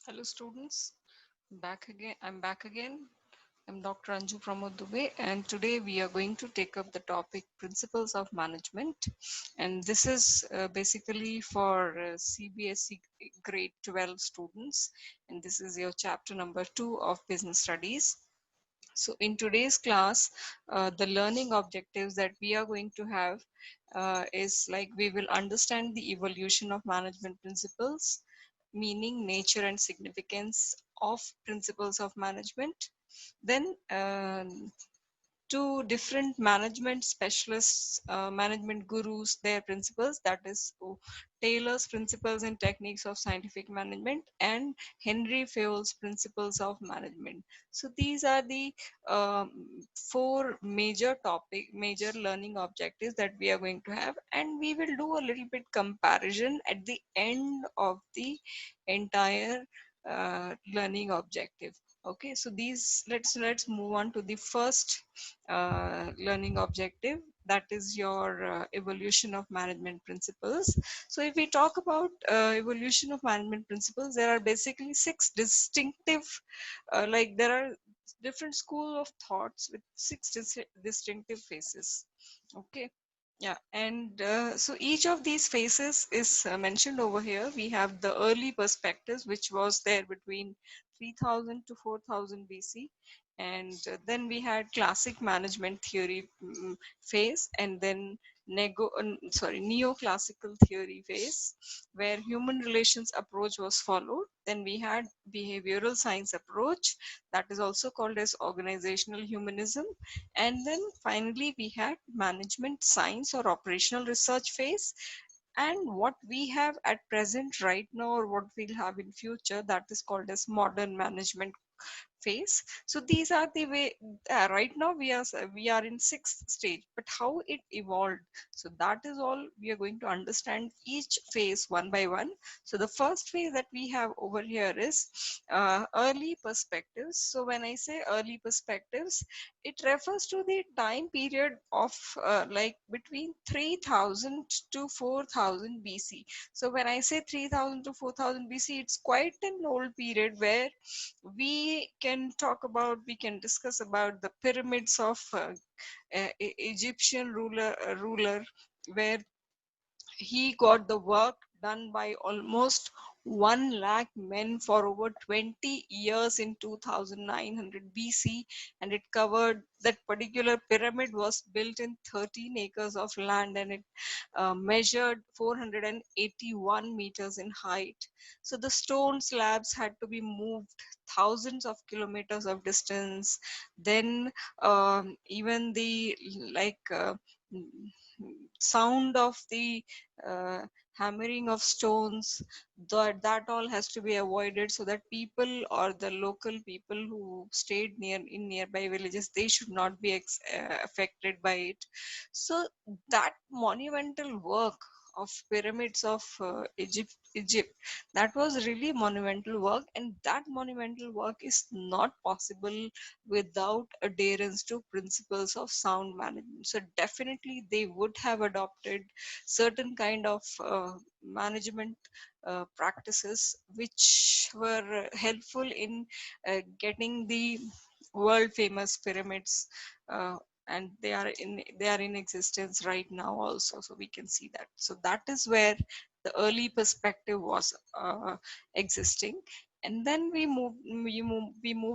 Hello students, back again. I'm back again. I'm Dr. Anju Pramod Dubey, and today we are going to take up the topic principles of management. And this is basically for CBSE grade 12 students, and this is your chapter number 2 of business studies. So in today's class, the learning objectives that we are going to have is like we will understand the evolution of management principles, meaning, nature, and significance of principles of management. Then two different management specialists, management gurus, their principles, that is Taylor's principles and techniques of scientific management and Henry Fayol's principles of management. So these are the four major learning objectives that we are going to have, and we will do a little bit comparison at the end of the entire learning objective. Okay, so these let's move on to the first learning objective, that is your evolution of management principles. So if we talk about evolution of management principles, there are basically six distinctive there are different school of thoughts with six distinctive phases. Okay, yeah, and so each of these phases is mentioned over here. We have the early perspectives, which was there between 3000 to 4000 BC, and then we had classic management theory phase, and then neoclassical theory phase, where human relations approach was followed. Then we had behavioral science approach, that is also called as organizational humanism, and then finally we had management science or operational research phase. And what we have at present right now, or what we'll have in future, that is called as modern management phase. So these are the way, right now we are in sixth stage, but how it evolved, so that is all we are going to understand each phase one by one. So the first phase that we have over here is early perspectives. So when I say early perspectives, it refers to the time period of between 3000 to 4000 BC. So when I say 3000 to 4000 BC, it's quite an old period where we can discuss about the pyramids of Egyptian ruler, where he got the work done by almost 1 lakh men for over 20 years in 2900 BC, and it covered that particular pyramid was built in 13 acres of land, and it measured 481 meters in height. So the stone slabs had to be moved thousands of kilometers of distance. Then even the like sound of the uh, hammering of stones, that all has to be avoided, so that people or the local people who stayed in nearby villages, they should not be affected by it. So that monumental work of pyramids of Egypt, that was really monumental work, and that monumental work is not possible without adherence to principles of sound management. So definitely they would have adopted certain kind of management practices which were helpful in getting the world famous pyramids, uh, and they are in existence right now also, so we can see that. So that is where the early perspective was existing. And then we move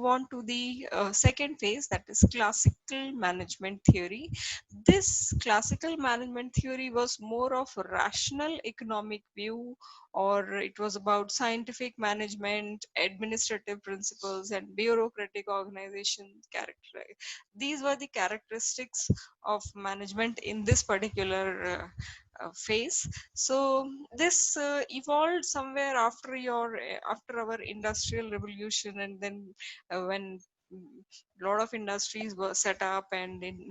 on to the second phase, that is classical management theory. This classical management theory was more of a rational economic view, or it was about scientific management, administrative principles, and bureaucratic organization character. These were the characteristics of management in this particular phase. So this evolved somewhere after our industrial revolution, and then when a lot of industries were set up, and in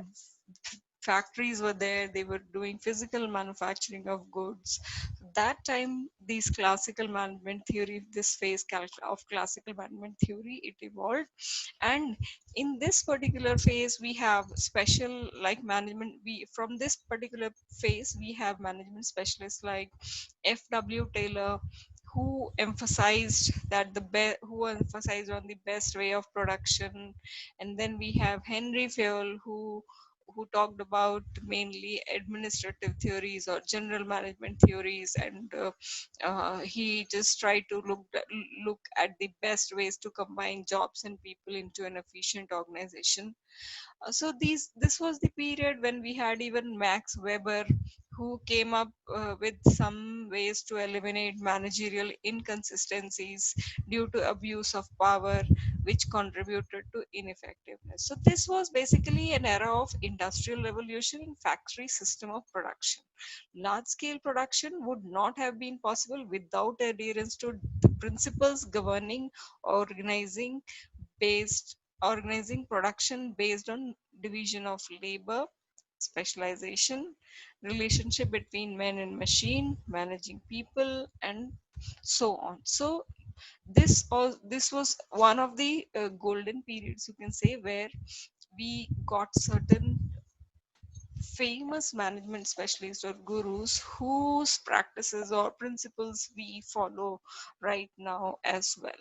factories were there, they were doing physical manufacturing of goods. That time, these classical management theory, this phase of classical management theory, it evolved. And in this particular phase, we have special like management, we from this particular phase we have management specialists like FW Taylor, who emphasized that who emphasized on the best way of production. And then we have Henry Fayol, who talked about mainly administrative theories or general management theories, and he just tried to look at the best ways to combine jobs and people into an efficient organization. So this was the period when we had even Max Weber, who came up with some ways to eliminate managerial inconsistencies due to abuse of power, which contributed to ineffectiveness. So this was basically an era of industrial revolution in factory system of production. Large scale production would not have been possible without adherence to the principles governing organizing organizing production based on division of labor, specialization, relationship between man and machine, managing people, and so on. So this was one of the golden periods, you can say, where we got certain famous management specialists or gurus whose practices or principles we follow right now as well.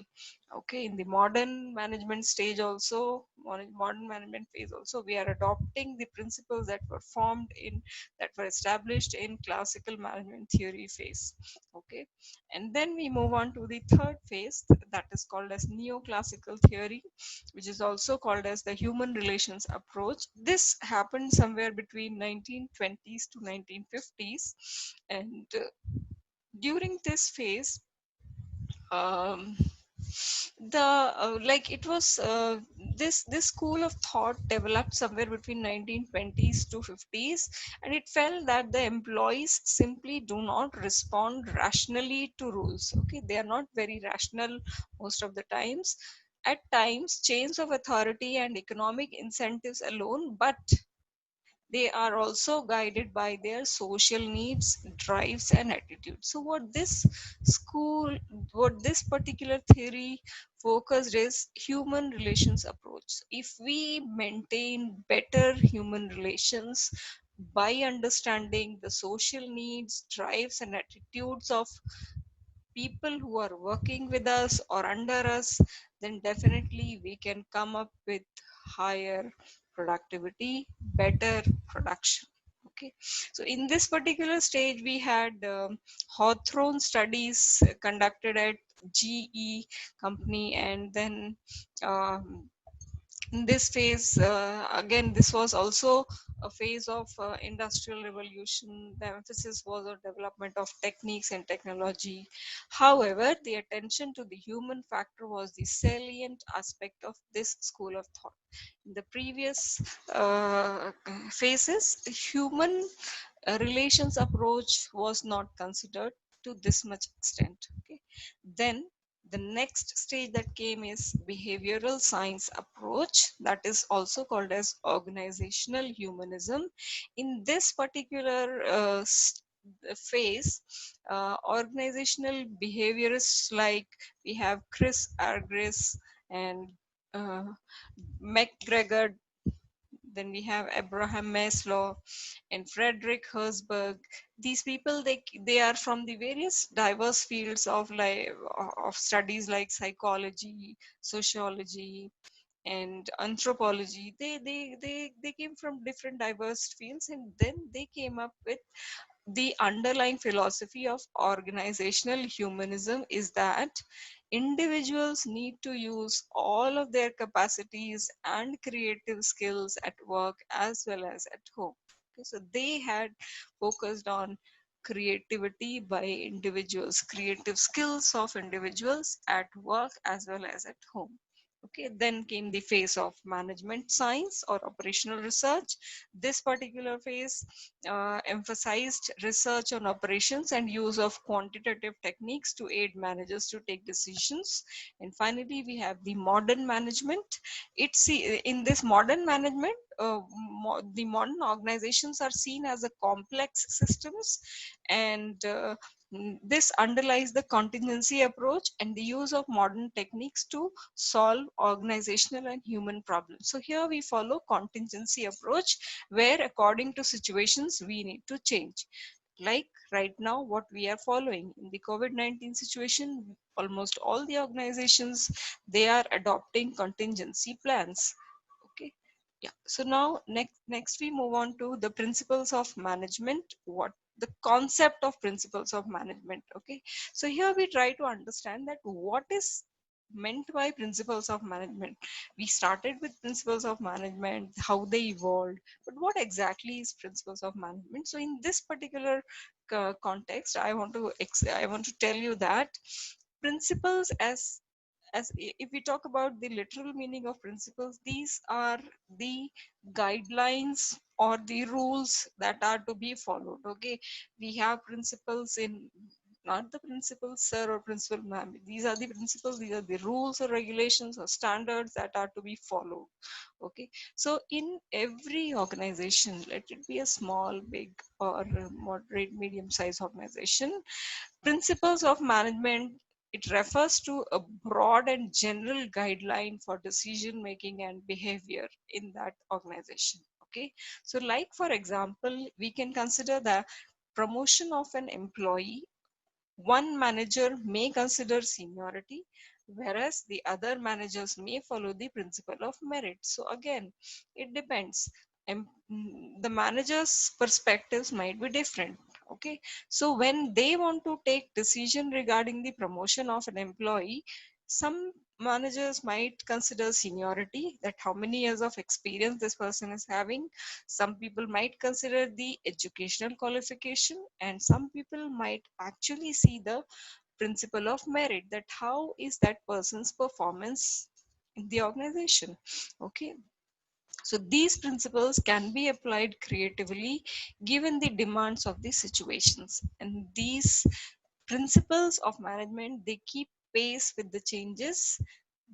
Okay, in the modern management stage also, modern management phase also, we are adopting the principles that were formed in that were established in classical management theory phase. Okay, and then we move on to the third phase, that is called as neoclassical theory, which is also called as the human relations approach. This happened somewhere between 1920s to 1950s, and during this phase, um, the like it was this school of thought developed somewhere between 1920s to 50s, and it felt that the employees simply do not respond rationally to rules. Okay, they are not very rational most of the times. At times, chains of authority and economic incentives alone, but they are also guided by their social needs, drives, and attitudes. So school what this particular theory focused is human relations approach. If we maintain better human relations by understanding the social needs, drives, and attitudes of people who are working with us or under us, then definitely we can come up with higher productivity, better production. Okay, so in this particular stage, we had Hawthorne studies conducted at GE company, and then um, in this phase, again, this was also a phase of industrial revolution. The emphasis was on development of techniques and technology. However, the attention to the human factor was the salient aspect of this school of thought. In the previous phases, human relations approach was not considered to this much extent. Okay, then the next stage that came is behavioral science approach, that is also called as organizational humanism. In this particular phase, organizational behaviorists like we have Chris Argyris and uh, McGregor, then we have Abraham Maslow and Frederick Herzberg. These people, they are from the various diverse fields of studies like psychology, sociology, and anthropology. They came from different diverse fields, and then they came up with the underlying philosophy of organizational humanism is that individuals need to use all of their capacities and creative skills at work as well as at home. Okay, so they had focused on creativity by individuals, creative skills of individuals at work as well as at home. Okay, then came the phase of management science or operational research. This particular phase emphasized research on operations and use of quantitative techniques to aid managers to take decisions. And finally, we have the modern management. In this modern management, the modern organizations are seen as a complex systems, and this underlies the contingency approach and the use of modern techniques to solve organizational and human problems. So here we follow contingency approach, where according to situations we need to change. like right now what we are following in the COVID-19 situation. Almost all the organizations, they are adopting contingency plans. Okay. Yeah. So now next we move on to the principles of management. What the concept of principles of management. Okay. So here we try to understand that what is meant by principles of management. We started with principles of management, how they evolved, but what exactly is principles of management? So in this particular context, I want to tell you that principles, if we talk about the literal meaning of principles, these are the guidelines or the rules that are to be followed. Okay. We have principles in, not the principles sir or principal ma'am, these are the principles, these are the rules or regulations or standards that are to be followed. Okay. So in every organization, let it be a small, big, or a moderate, medium sized organization, principles of management, it refers to a broad and general guideline for decision making and behavior in that organization. Okay. So like for example, we can consider the promotion of an employee. One manager may consider seniority, whereas the other managers may follow the principle of merit. So again, it depends. The manager's perspectives might be different. Okay. So when they want to take decision regarding the promotion of an employee, some managers might consider seniority, that how many years of experience this person is having. Some people might consider the educational qualification, and some people might actually see the principle of merit, that how is that person's performance in the organization. Okay. So these principles can be applied creatively given the demands of the situations, and these principles of management, they keep pace with the changes.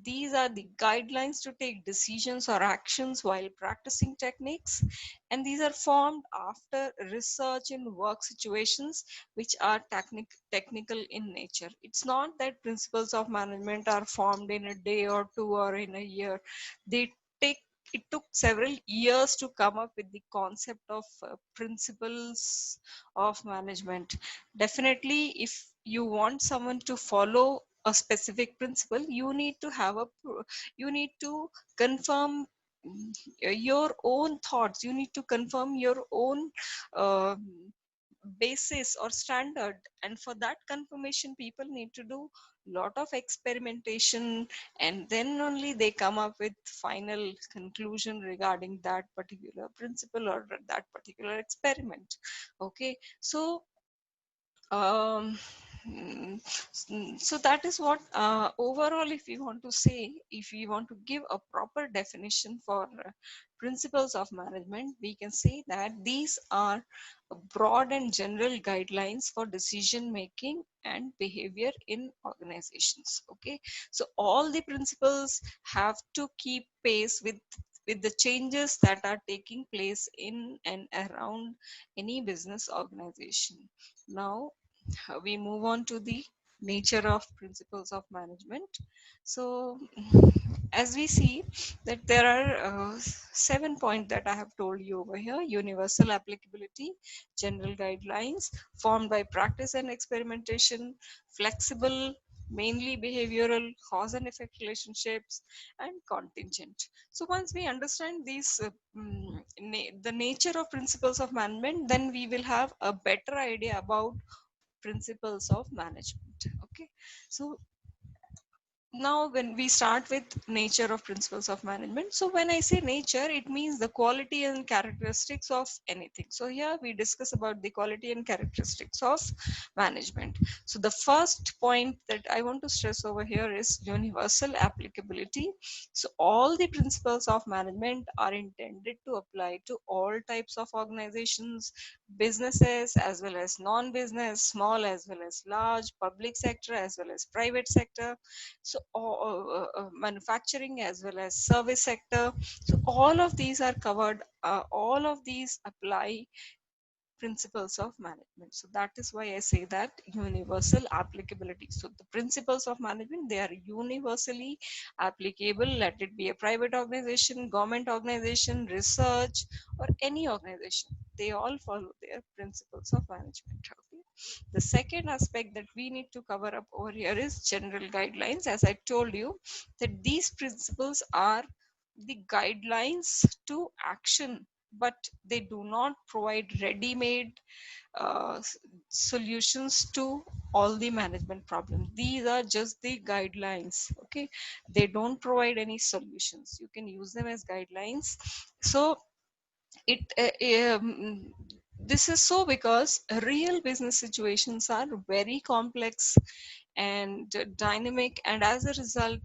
These are the guidelines to take decisions or actions while practicing techniques, and these are formed after research in work situations which are technical in nature. It's not that principles of management are formed in a day or two or in a year. They take It took several years to come up with the concept of principles of management. Definitely, if you want someone to follow a specific principle, you need to you need to confirm your own thoughts, you need to confirm your own uh, basis or standard, and for that confirmation people need to do lot of experimentation, and then only they come up with final conclusion regarding that particular principle or that particular experiment. Okay. So um, so that is what overall, if we want to say, if we want to give a proper definition for principles of management, we can say that these are broad and general guidelines for decision making and behavior in organizations. Okay. So all the principles have to keep pace with the changes that are taking place in and around any business organization. Now we move on to the nature of principles of management. So as we see that there are 7 points that I have told you over here: universal applicability, general guidelines formed by practice and experimentation, flexible, mainly behavioral, cause and effect relationships, and contingent. So once we understand these the nature of principles of management, then we will have a better idea about principles of management. Okay. So now when we start with nature of principles of management, so when I say nature, it means the quality and characteristics of anything. So here we discuss about the quality and characteristics of management. So the first point that I want to stress over here is universal applicability. So all the principles of management are intended to apply to all types of organizations, businesses as well as non-business, small as well as large, public sector as well as private sector, so manufacturing as well as service sector. So all of these are covered, all of these apply principles of management. So that is why I say that universal applicability. So the principles of management, they are universally applicable, let it be a private organization, government organization, research, or any organization. they all follow their principles of management. Okay. The second aspect that we need to cover up over here is general guidelines. As I told you, that these principles are the guidelines to action, but they do not provide ready-made solutions to all the management problems. These are just the guidelines. Okay, they don't provide any solutions. You can use them as guidelines. So it this is so because real business situations are very complex and dynamic, and as a result,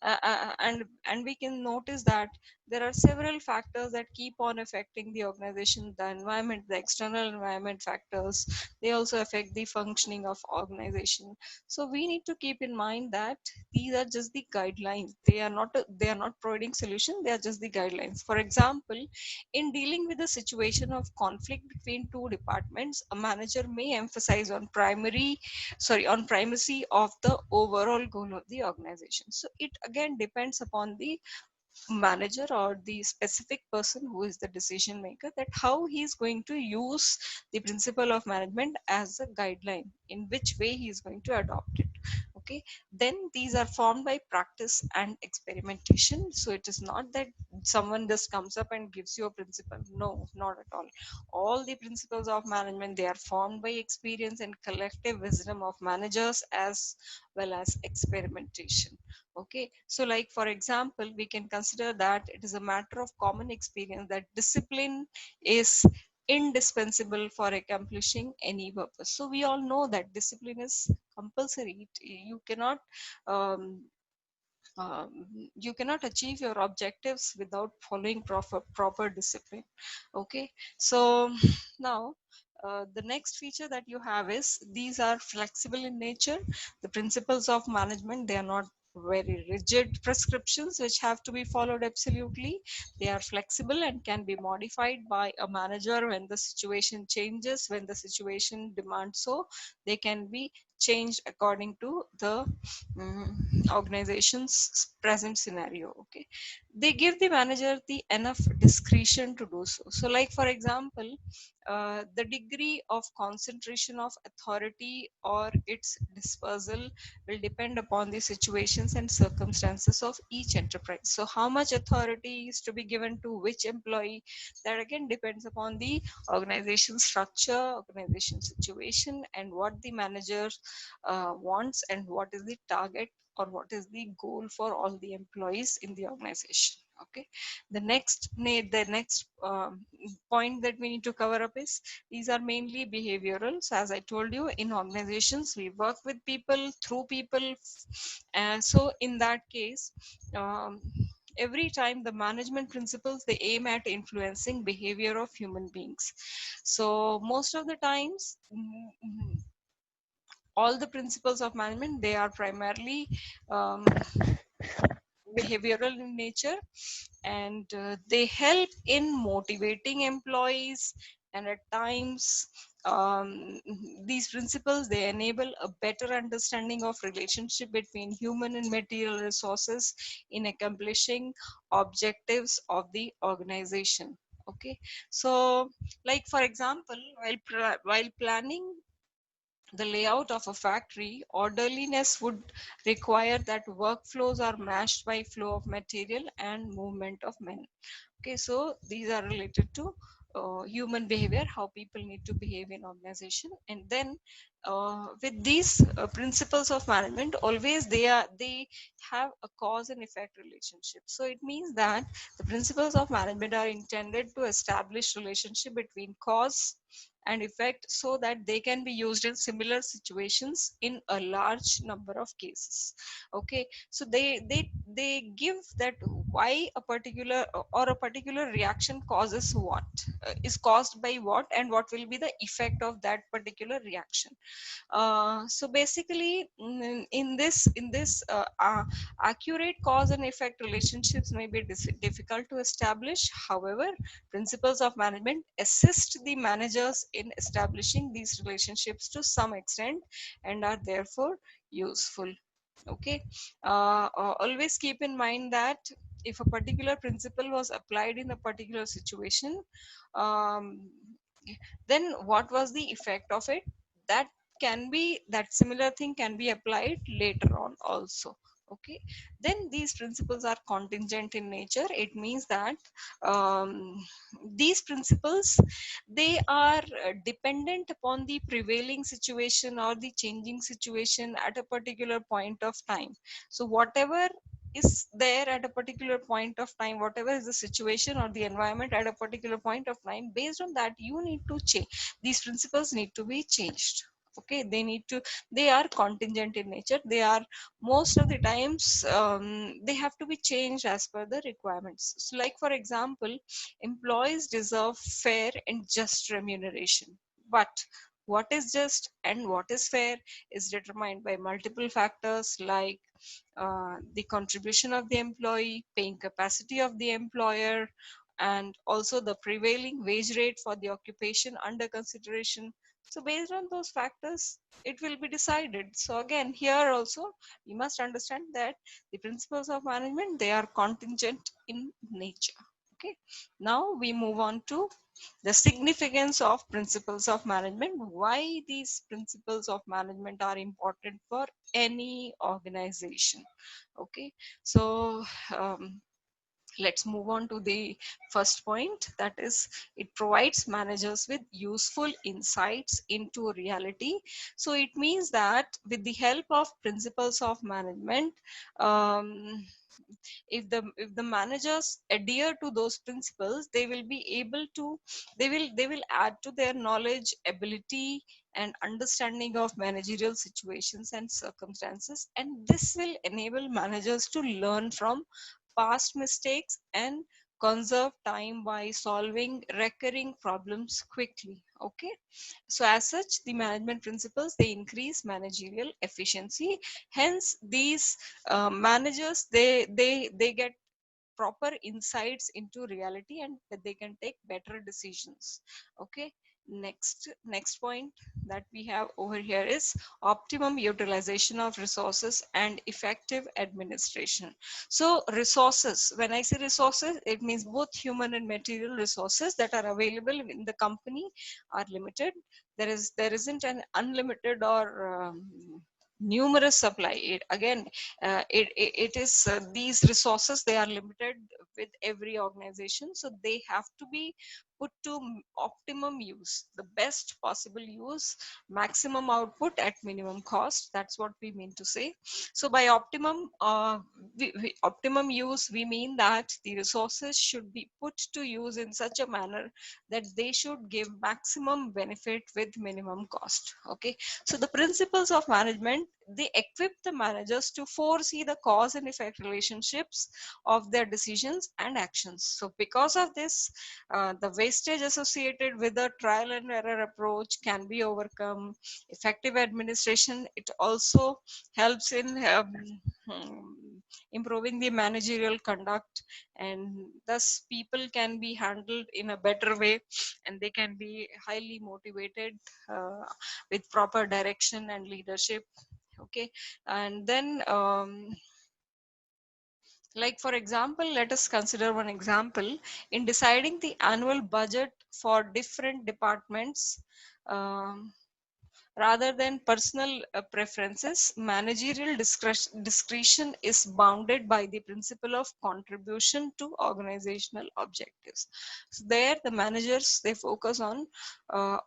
and we can notice that there are several factors that keep on affecting the organization, the environment, the external environment factors. They also affect the functioning of organization. So we need to keep in mind that these are just the guidelines. They are not providing solution. They are just the guidelines. For example, in dealing with a situation of conflict between two departments, a manager may emphasize on primacy of the overall goal of the organization. So it again depends upon the manager or the specific person who is the decision maker, that how he is going to use the principle of management as a guideline, in which way he is going to adopt it. Okay, then these are formed by practice and experimentation. So it is not that someone just comes up and gives you a principle. No, not at all the principles of management, they are formed by experience and collective wisdom of managers as well as experimentation. Okay, so like for example, we can consider that it is a matter of common experience that discipline is indispensable for accomplishing any purpose. So we all know that discipline is compulsory. You cannot um, um, you cannot achieve your objectives without following proper discipline. Okay, so now the next feature that you have is these are flexible in nature. The principles of management, they are not very rigid prescriptions which have to be followed absolutely. They are flexible and can be modified by a manager when the situation changes, when the situation demands. So they can be changed according to the organization's present scenario. Okay, they give the manager the enough discretion to do so. So like for example, the degree of concentration of authority or its dispersal will depend upon the situations and circumstances of each enterprise. So how much authority is to be given to which employee, that again depends upon the organization structure, organization situation, and what the manager wants, and what is the target or what is the goal for all the employees in the organization. Okay, the next point that we need to cover up is these are mainly behavioral. So as I told you, in organizations we work with people, through people, and so in that case, um, every time the management principles, they aim at influencing behavior of human beings. So most of the times, all the principles of management, they are primarily um, behavioral in nature, and they help in motivating employees, and at times these principles, they enable a better understanding of relationship between human and material resources in accomplishing objectives of the organization. Okay, so like for example, while planning the layout of a factory, orderliness would require that workflows are matched by flow of material and movement of men. Okay, so these are related to human behavior, how people need to behave in organization. And then with these principles of management, always they have a cause and effect relationship. So it means that the principles of management are intended to establish relationship between cause and effect, so that they can be used in similar situations in a large number of cases. Okay, so they give that why a particular or a particular reaction causes what, is caused by what, and what will be the effect of that particular reaction. So basically, in this accurate cause and effect relationships may be difficult to establish. However, principles of management assist the managers in establishing these relationships to some extent, and are therefore useful. Okay, always keep in mind that if a particular principle was applied in a particular situation, um, then what was the effect of it, that can be, that similar thing can be applied later on also. Okay, then these principles are contingent in nature. It means that um, these principles, they are dependent upon the prevailing situation or the changing situation at a particular point of time. So whatever is there at a particular point of time, whatever is the situation or the environment at a particular point of time, based on that you need to change, these principles need to be changed. Okay, they need to, they are contingent in nature, they are most of the times they have to be changed as per the requirements. So like for example, employees deserve fair and just remuneration, but what is just and what is fair is determined by multiple factors, like the contribution of the employee, paying capacity of the employer, and also the prevailing wage rate for the occupation under consideration. So based on those factors, it will be decided. So again, here also we must understand that the principles of management, they are contingent in nature. Okay, now we move on to the significance of principles of management, why these principles of management are important for any organization. Okay, so let's move on to the first point, that is, it provides managers with useful insights into reality. So it means that with the help of principles of management, um, if the managers adhere to those principles, they will be able to, they will add to their knowledge, ability, and understanding of managerial situations and circumstances, and this will enable managers to learn from past mistakes and conserve time by solving recurring problems quickly. Okay, so as such, the management principles, they increase managerial efficiency. Hence these managers, they get proper insights into reality, and that they can take better decisions. Okay, next point that we have over here is optimum utilization of resources and effective administration. So resources, when I say resources, it means both human and material resources that are available in the company are limited. There isn't an unlimited or numerous supply. It, again, it is these resources, they are limited with every organization, so they have to be put to optimum use, the best possible use, maximum output at minimum cost. That's what we mean to say. So by optimum optimum use, we mean that the resources should be put to use in such a manner that they should give maximum benefit with minimum cost. Okay, so the principles of management, they equip the managers to foresee the cause and effect relationships of their decisions and actions. So because of this, the wastage associated with the trial and error approach can be overcome. Effective administration, it also helps in improving the managerial conduct, and thus people can be handled in a better way, and they can be highly motivated with proper direction and leadership. Okay, and then like for example, let us consider one example. In deciding the annual budget for different departments, um, rather than personal preferences, managerial discretion is bounded by the principle of contribution to organizational objectives. So there the managers, they focus on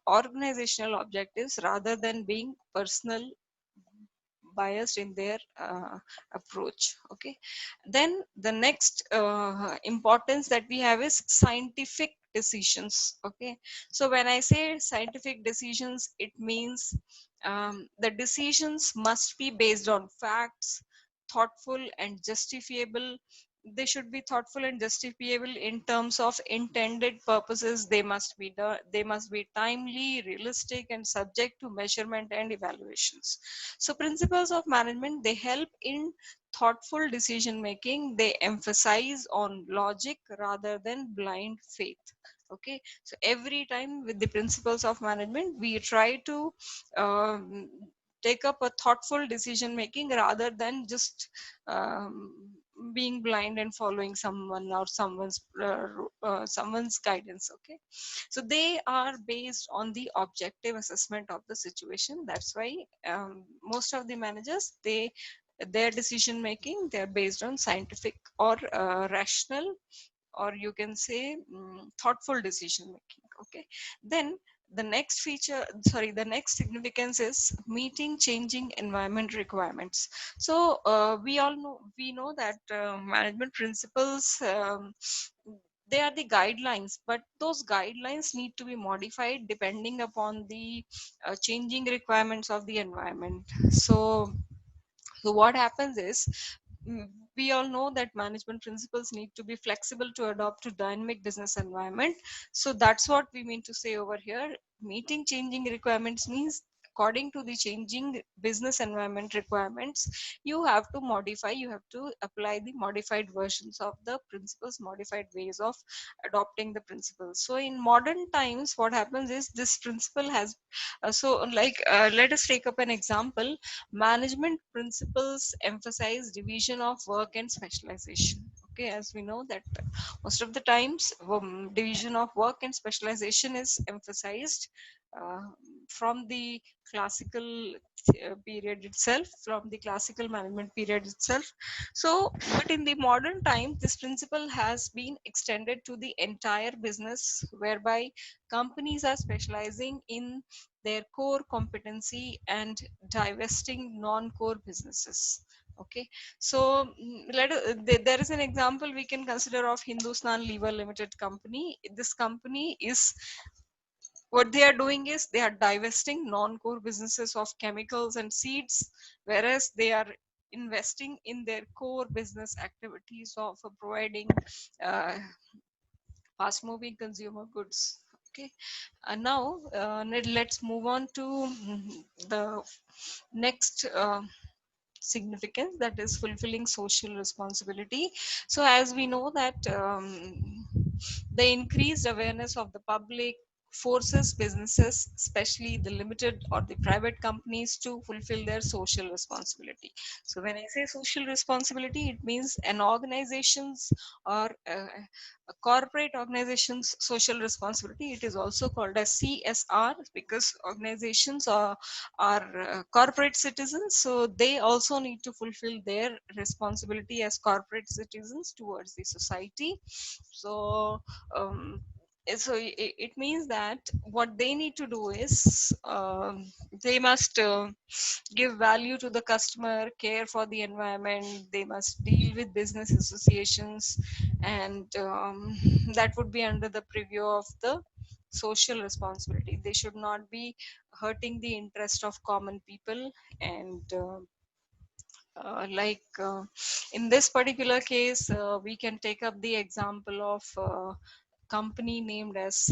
organizational objectives rather than being personal biased in their approach. Okay, then the next importance that we have is scientific decisions. Okay, so when I say scientific decisions, it means the decisions must be based on facts, thoughtful and justifiable. They should be thoughtful and justifiable in terms of intended purposes. They must be they must be timely, realistic, and subject to measurement and evaluations. So principles of management, they help in thoughtful decision making. They emphasize on logic rather than blind faith. Okay, so every time with the principles of management, we try to um, take up a thoughtful decision making rather than just um, being blind and following someone or someone's guidance. Okay, so they are based on the objective assessment of the situation. That's why most of the managers, their decision making, they're based on scientific or rational, or you can say thoughtful decision making. Okay, then the next feature, sorry, the next significance is meeting changing environment requirements. So we know that management principles, they are the guidelines, but those guidelines need to be modified depending upon the changing requirements of the environment. So what happens is, mm, we all know that management principles need to be flexible to adopt to dynamic business environment. So that's what we mean to say over here. Meeting changing requirements means according to the changing business environment requirements, you have to modify, you have to apply the modified versions of the principles, modified ways of adopting the principles. So in modern times, what happens is this principle has let us take up an example. Management principles emphasize division of work and specialization. Okay, as we know that most of the times division of work and specialization is emphasized uh, from the classical period itself, from the classical management period itself. So, but in the modern time, this principle has been extended to the entire business, whereby companies are specializing in their core competency and divesting non-core businesses. Okay, so there is an example we can consider of Hindustan Lever Limited company. This company is, what they are doing is they are divesting non-core businesses of chemicals and seeds, whereas they are investing in their core business activities of providing uh, fast moving consumer goods. Okay, and now let's move on to the next significance, that is fulfilling social responsibility. So as we know that the increased awareness of the public forces businesses, especially the limited or the private companies, to fulfill their social responsibility. So when I say social responsibility, it means an organization's or a corporate organization's social responsibility. It is also called as CSR, because organizations are corporate citizens, so they also need to fulfill their responsibility as corporate citizens towards the society. So um, it means that what they need to do is, they must give value to the customer, care for the environment, they must deal with business associations, and that would be under the preview of the social responsibility. They should not be hurting the interest of common people. And in this particular case, we can take up the example of company named as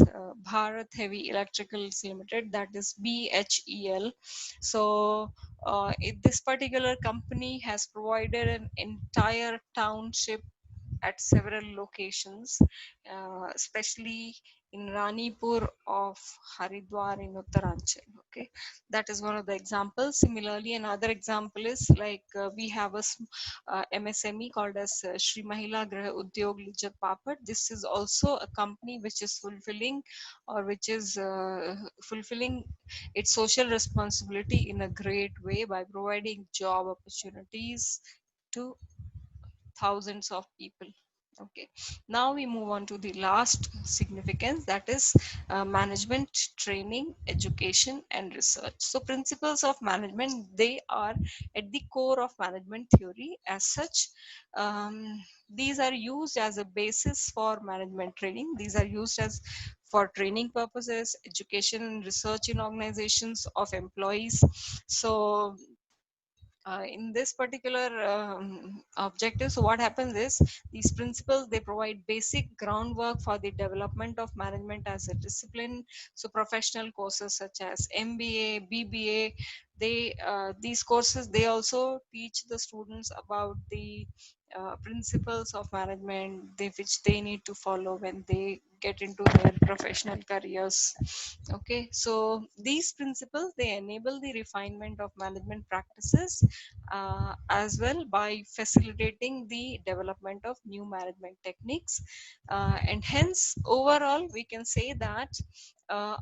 Bharat Heavy Electricals Limited, that is BHEL. So this particular company has provided an entire township at several locations, especially in Ranipur of Haridwar in Uttaranchal. Okay, that is one of the examples. Similarly, another example is like we have a MSME called as Shri Mahila Graha Udyog Lijjat Papad. This is also a company which is fulfilling, or which is fulfilling its social responsibility in a great way by providing job opportunities to thousands of people. Okay, now we move on to the last significance, that is management training, education and research. So principles of management, they are at the core of management theory. As such, these are used as a basis for management training. These are used as for training purposes, education and research in organizations of employees. So in this particular objective, so what happens is, these principles, they provide basic groundwork for the development of management as a discipline. So professional courses such as MBA, BBA, these courses, they also teach the students about the principles of management, which they need to follow when they get into their professional careers. Okay, so these principles, they enable the refinement of management practices as well by facilitating the development of new management techniques, and hence overall we can say that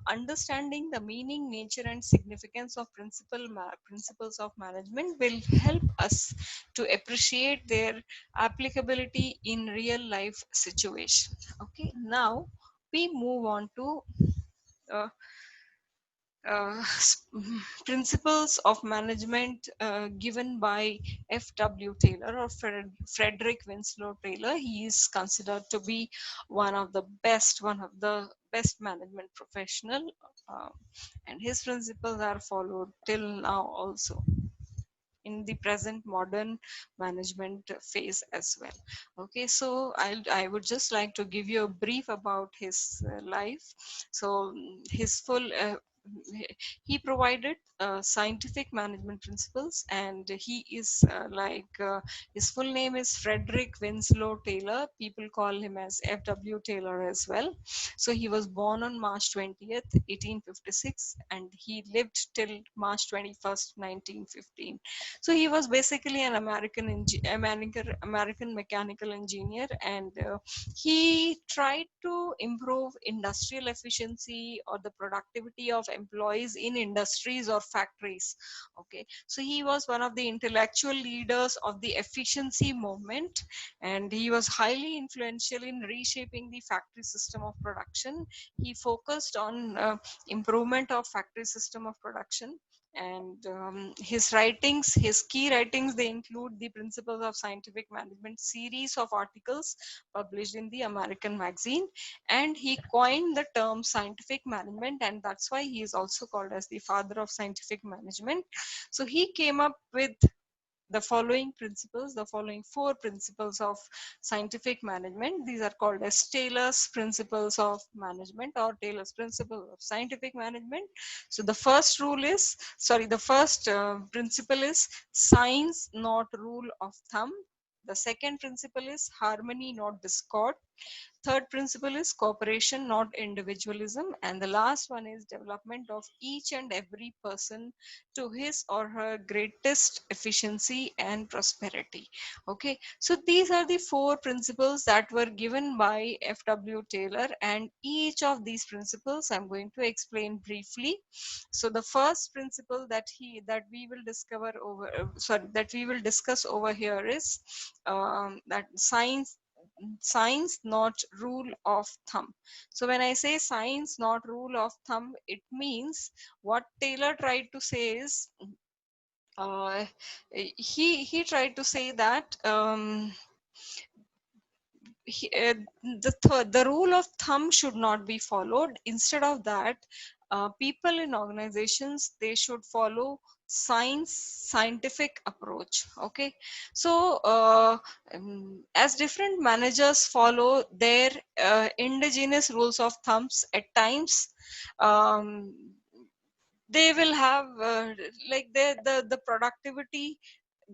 understanding the meaning, nature, and significance of principles of management will help us to appreciate their applicability in real life situation. Okay, now we move on to uh, principles of management given by F.W. Taylor, or Frederick Winslow Taylor. He is considered to be one of the best management professional, uh, and his principles are followed till now also in the present modern management phase as well. Okay, so I would just like to give you a brief about his life. So his full he provided scientific management principles, and he is his full name is Frederick Winslow Taylor. People call him as F.W. Taylor as well. So he was born on March 20th, 1856, and he lived till March 21st, 1915. So he was basically an American mechanical engineer, and he tried to improve industrial efficiency or the productivity of employees in industries or factories. Okay, so he was one of the intellectual leaders of the efficiency movement, and he was highly influential in reshaping the factory system of production. He focused on improvement of factory system of production, and his key writings, they include the Principles of Scientific Management series of articles published in the American magazine, and he coined the term scientific management, and that's why he is also called as the father of scientific management. So he came up with the following four principles of scientific management. These are called as Taylor's principles of management, or Taylor's principle of scientific management. So the first principle is science, not rule of thumb. The second principle is harmony, not discord. Third principle is cooperation, not individualism. And the last one is development of each and every person to his or her greatest efficiency and prosperity. Okay, so these are the four principles that were given by F.W. Taylor, and each of these principles I'm going to explain briefly. So the first principle that we will that we will discuss over here is that science, not rule of thumb. So when I say science, not rule of thumb, it means what Taylor tried to say is uh, he tried to say that the rule of thumb should not be followed. Instead of that, people in organizations, they should follow scientific approach. Okay, so as different managers follow their indigenous rules of thumbs, at times um, they will have the productivity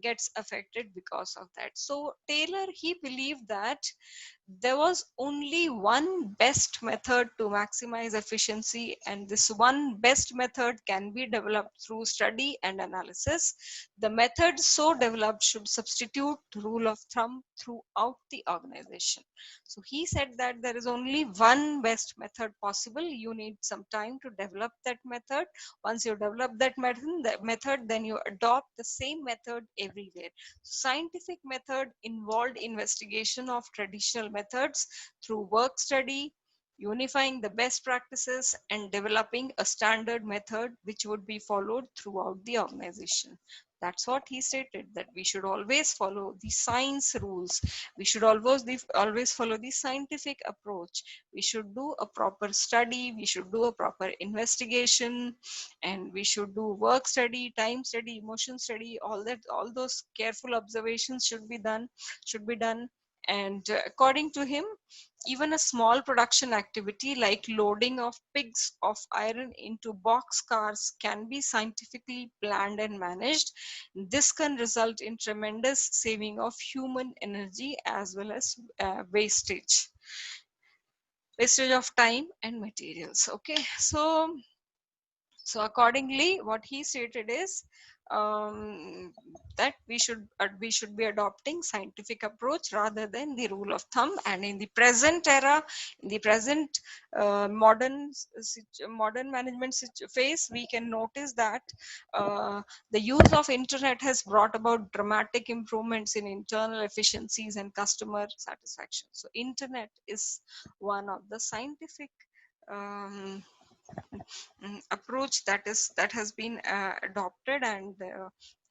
gets affected because of that. So Taylor, he believed that there was only one best method to maximize efficiency, and this one best method can be developed through study and analysis. The method so developed should substitute rule of thumb throughout the organization. So he said that there is only one best method possible. You need some time to develop that method. Once you develop that method, then you adopt the same method everywhere. Scientific method involved investigation of traditional methods through work study, unifying the best practices, and developing a standard method which would be followed throughout the organization. That's what he stated, that we should always follow the science rules. We should always follow the scientific approach. We should do a proper study. We should do a proper investigation, and we should do work study, time study, emotion study. All those careful observations should be done. And according to him, even a small production activity like loading of pigs of iron into box cars can be scientifically planned and managed. This can result in tremendous saving of human energy as well as wastage. wastage of time and materials. Okay, so accordingly, what he stated is that we should be adopting scientific approach rather than the rule of thumb. And in the present era, in the present modern management phase, we can notice that the use of internet has brought about dramatic improvements in internal efficiencies and customer satisfaction. So internet is one of the scientific um, approach that has been adopted and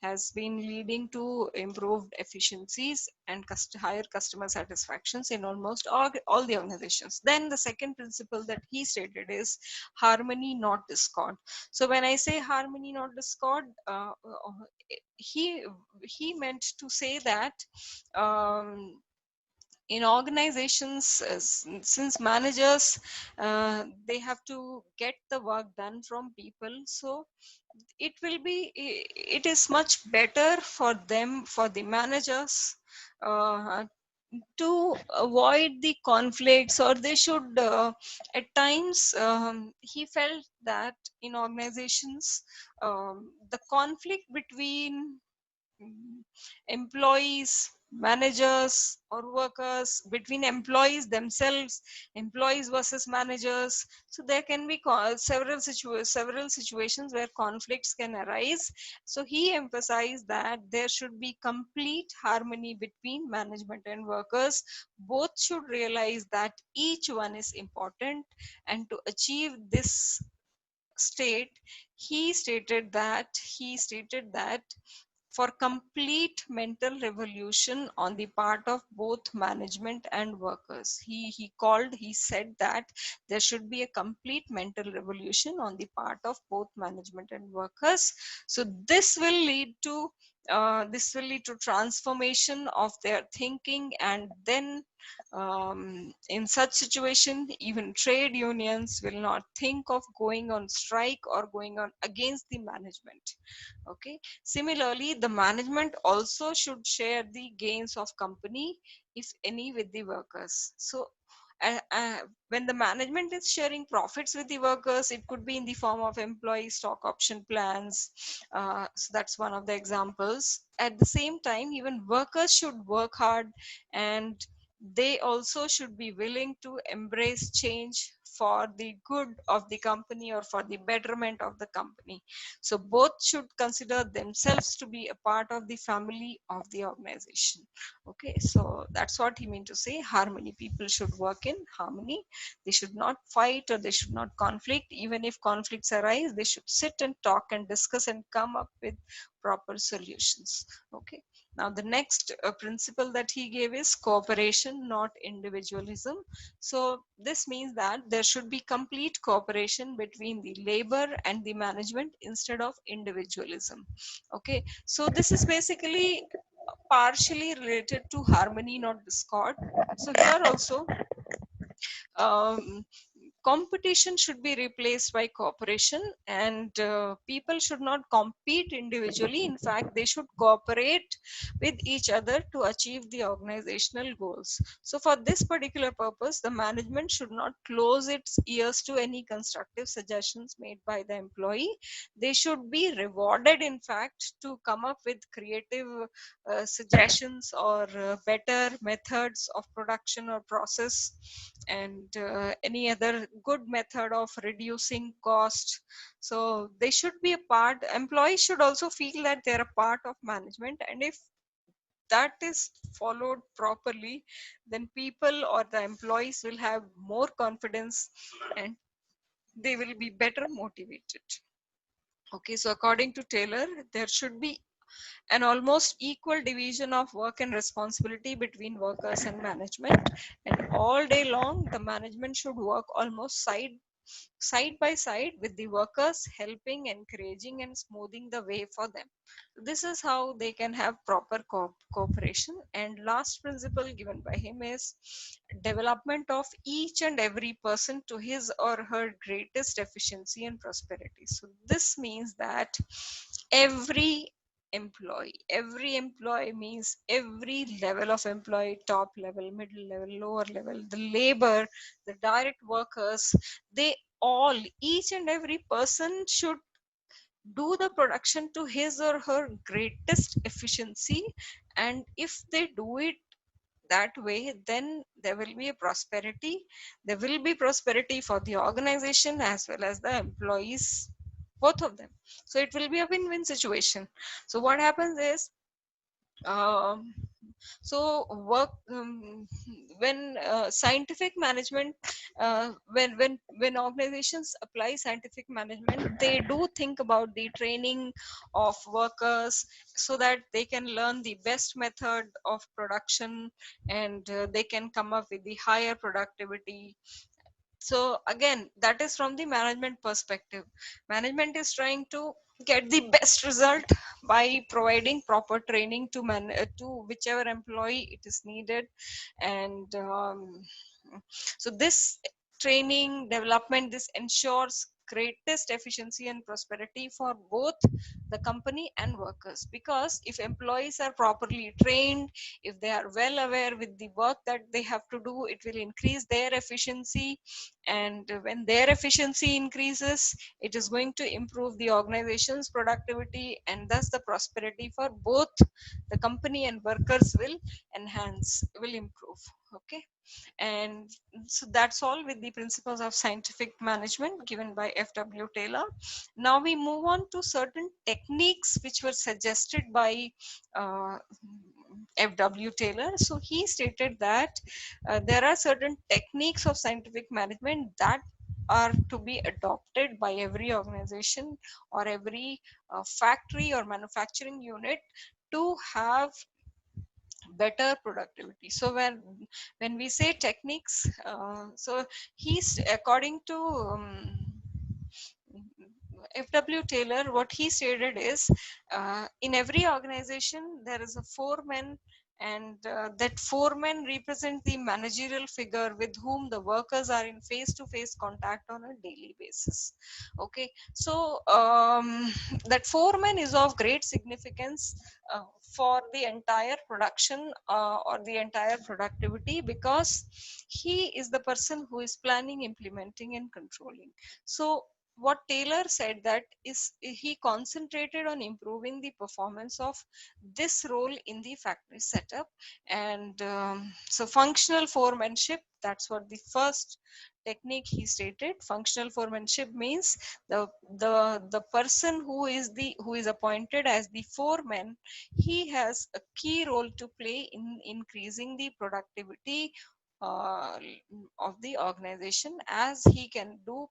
has been leading to improved efficiencies and higher customer satisfactions in almost all the organizations. Then the second principle that he stated is harmony, not discord. So when I say harmony, not discord, he he meant to say that um, in organizations, since managers they have to get the work done from people, so it is much better for them, for the managers, uh, to avoid the conflicts, or they should at times he felt that in organizations the conflict between employees, managers, or workers, between employees themselves, employees versus managers. So there can be several situations where conflicts can arise. So he emphasized that there should be complete harmony between management and workers. Both should realize that each one is important, and to achieve this state, he stated that for complete mental revolution on the part of both management and workers. He said that there should be a complete mental revolution on the part of both management and workers. So this will lead to transformation of their thinking, and then in such situation, even trade unions will not think of going on strike or going on against the management. Okay. Similarly, the management also should share the gains of company, if any, with the workers. So when the management is sharing profits with the workers, it could be in the form of employee stock option plans. So that's one of the examples. At the same time, even workers should work hard, and they also should be willing to embrace change for the good of the company or for the betterment of the company. So both should consider themselves to be a part of the family of the organization. Okay, so that's what he meant to say harmony. People should work in harmony. They should not fight, or they should not conflict. Even if conflicts arise, they should sit and talk and discuss and come up with proper solutions. Okay. Now the next principle that he gave is cooperation, not individualism. So this means that there should be complete cooperation between the labor and the management instead of individualism. Okay, so this is basically partially related to harmony, not discord. So here also um, competition should be replaced by cooperation, and people should not compete individually. In fact, they should cooperate with each other to achieve the organizational goals. So for this particular purpose, the management should not close its ears to any constructive suggestions made by the employee. They should be rewarded, in fact, to come up with creative suggestions or better methods of production or process, and any other good method of reducing cost. So they should be a part, employees should also feel that they're a part of management, and if that is followed properly, then people or the employees will have more confidence, and they will be better motivated. Okay, so according to Taylor, there should be an almost equal division of work and responsibility between workers and management, and all day long the management should work almost side by side with the workers, helping, encouraging, and smoothing the way for them. This is how they can have proper cooperation. And last principle given by him is development of each and every person to his or her greatest efficiency and prosperity. So this means that every employee. Every employee means every level of employee, top level, middle level, lower level, the labor, the direct workers, they all, each and every person should do the production to his or her greatest efficiency. And if they do it that way, then there will be a prosperity. There will be prosperity for the organization as well as the employees, both of them. So it will be a win-win situation. So what happens is, um, so work when scientific management, when organizations apply scientific management, they do think about the training of workers so that they can learn the best method of production, and they can come up with the higher productivity. So again, that is from the management perspective. Management is trying to get the best result by providing proper training to to whichever employee it is needed. And so this training development, this ensures greatest efficiency and prosperity for both the company and workers, because if employees are properly trained, if they are well aware with the work that they have to do, it will increase their efficiency. And when their efficiency increases, it is going to improve the organization's productivity, and thus the prosperity for both the company and workers will improve. Okay. And so that's all with the principles of scientific management given by F.W. Taylor. Now we move on to certain techniques which were suggested by uh, F.W. Taylor. So he stated that there are certain techniques of scientific management that are to be adopted by every organization or every factory or manufacturing unit to have better productivity. So when we say techniques, so he's according to F.W. Taylor, what he stated is, in every organization there is a foreman, and that foreman represent the managerial figure with whom the workers are in face-to-face contact on a daily basis. Okay, so that foreman is of great significance for the entire production or the entire productivity, because he is the person who is planning, implementing, and controlling. So what Taylor said, that is he concentrated on improving the performance of this role in the factory setup. And so functional foremanship, that's what the first technique he stated. Functional foremanship means the person who is appointed as the foreman, he has a key role to play in increasing the productivity uh, of the organization, as he can do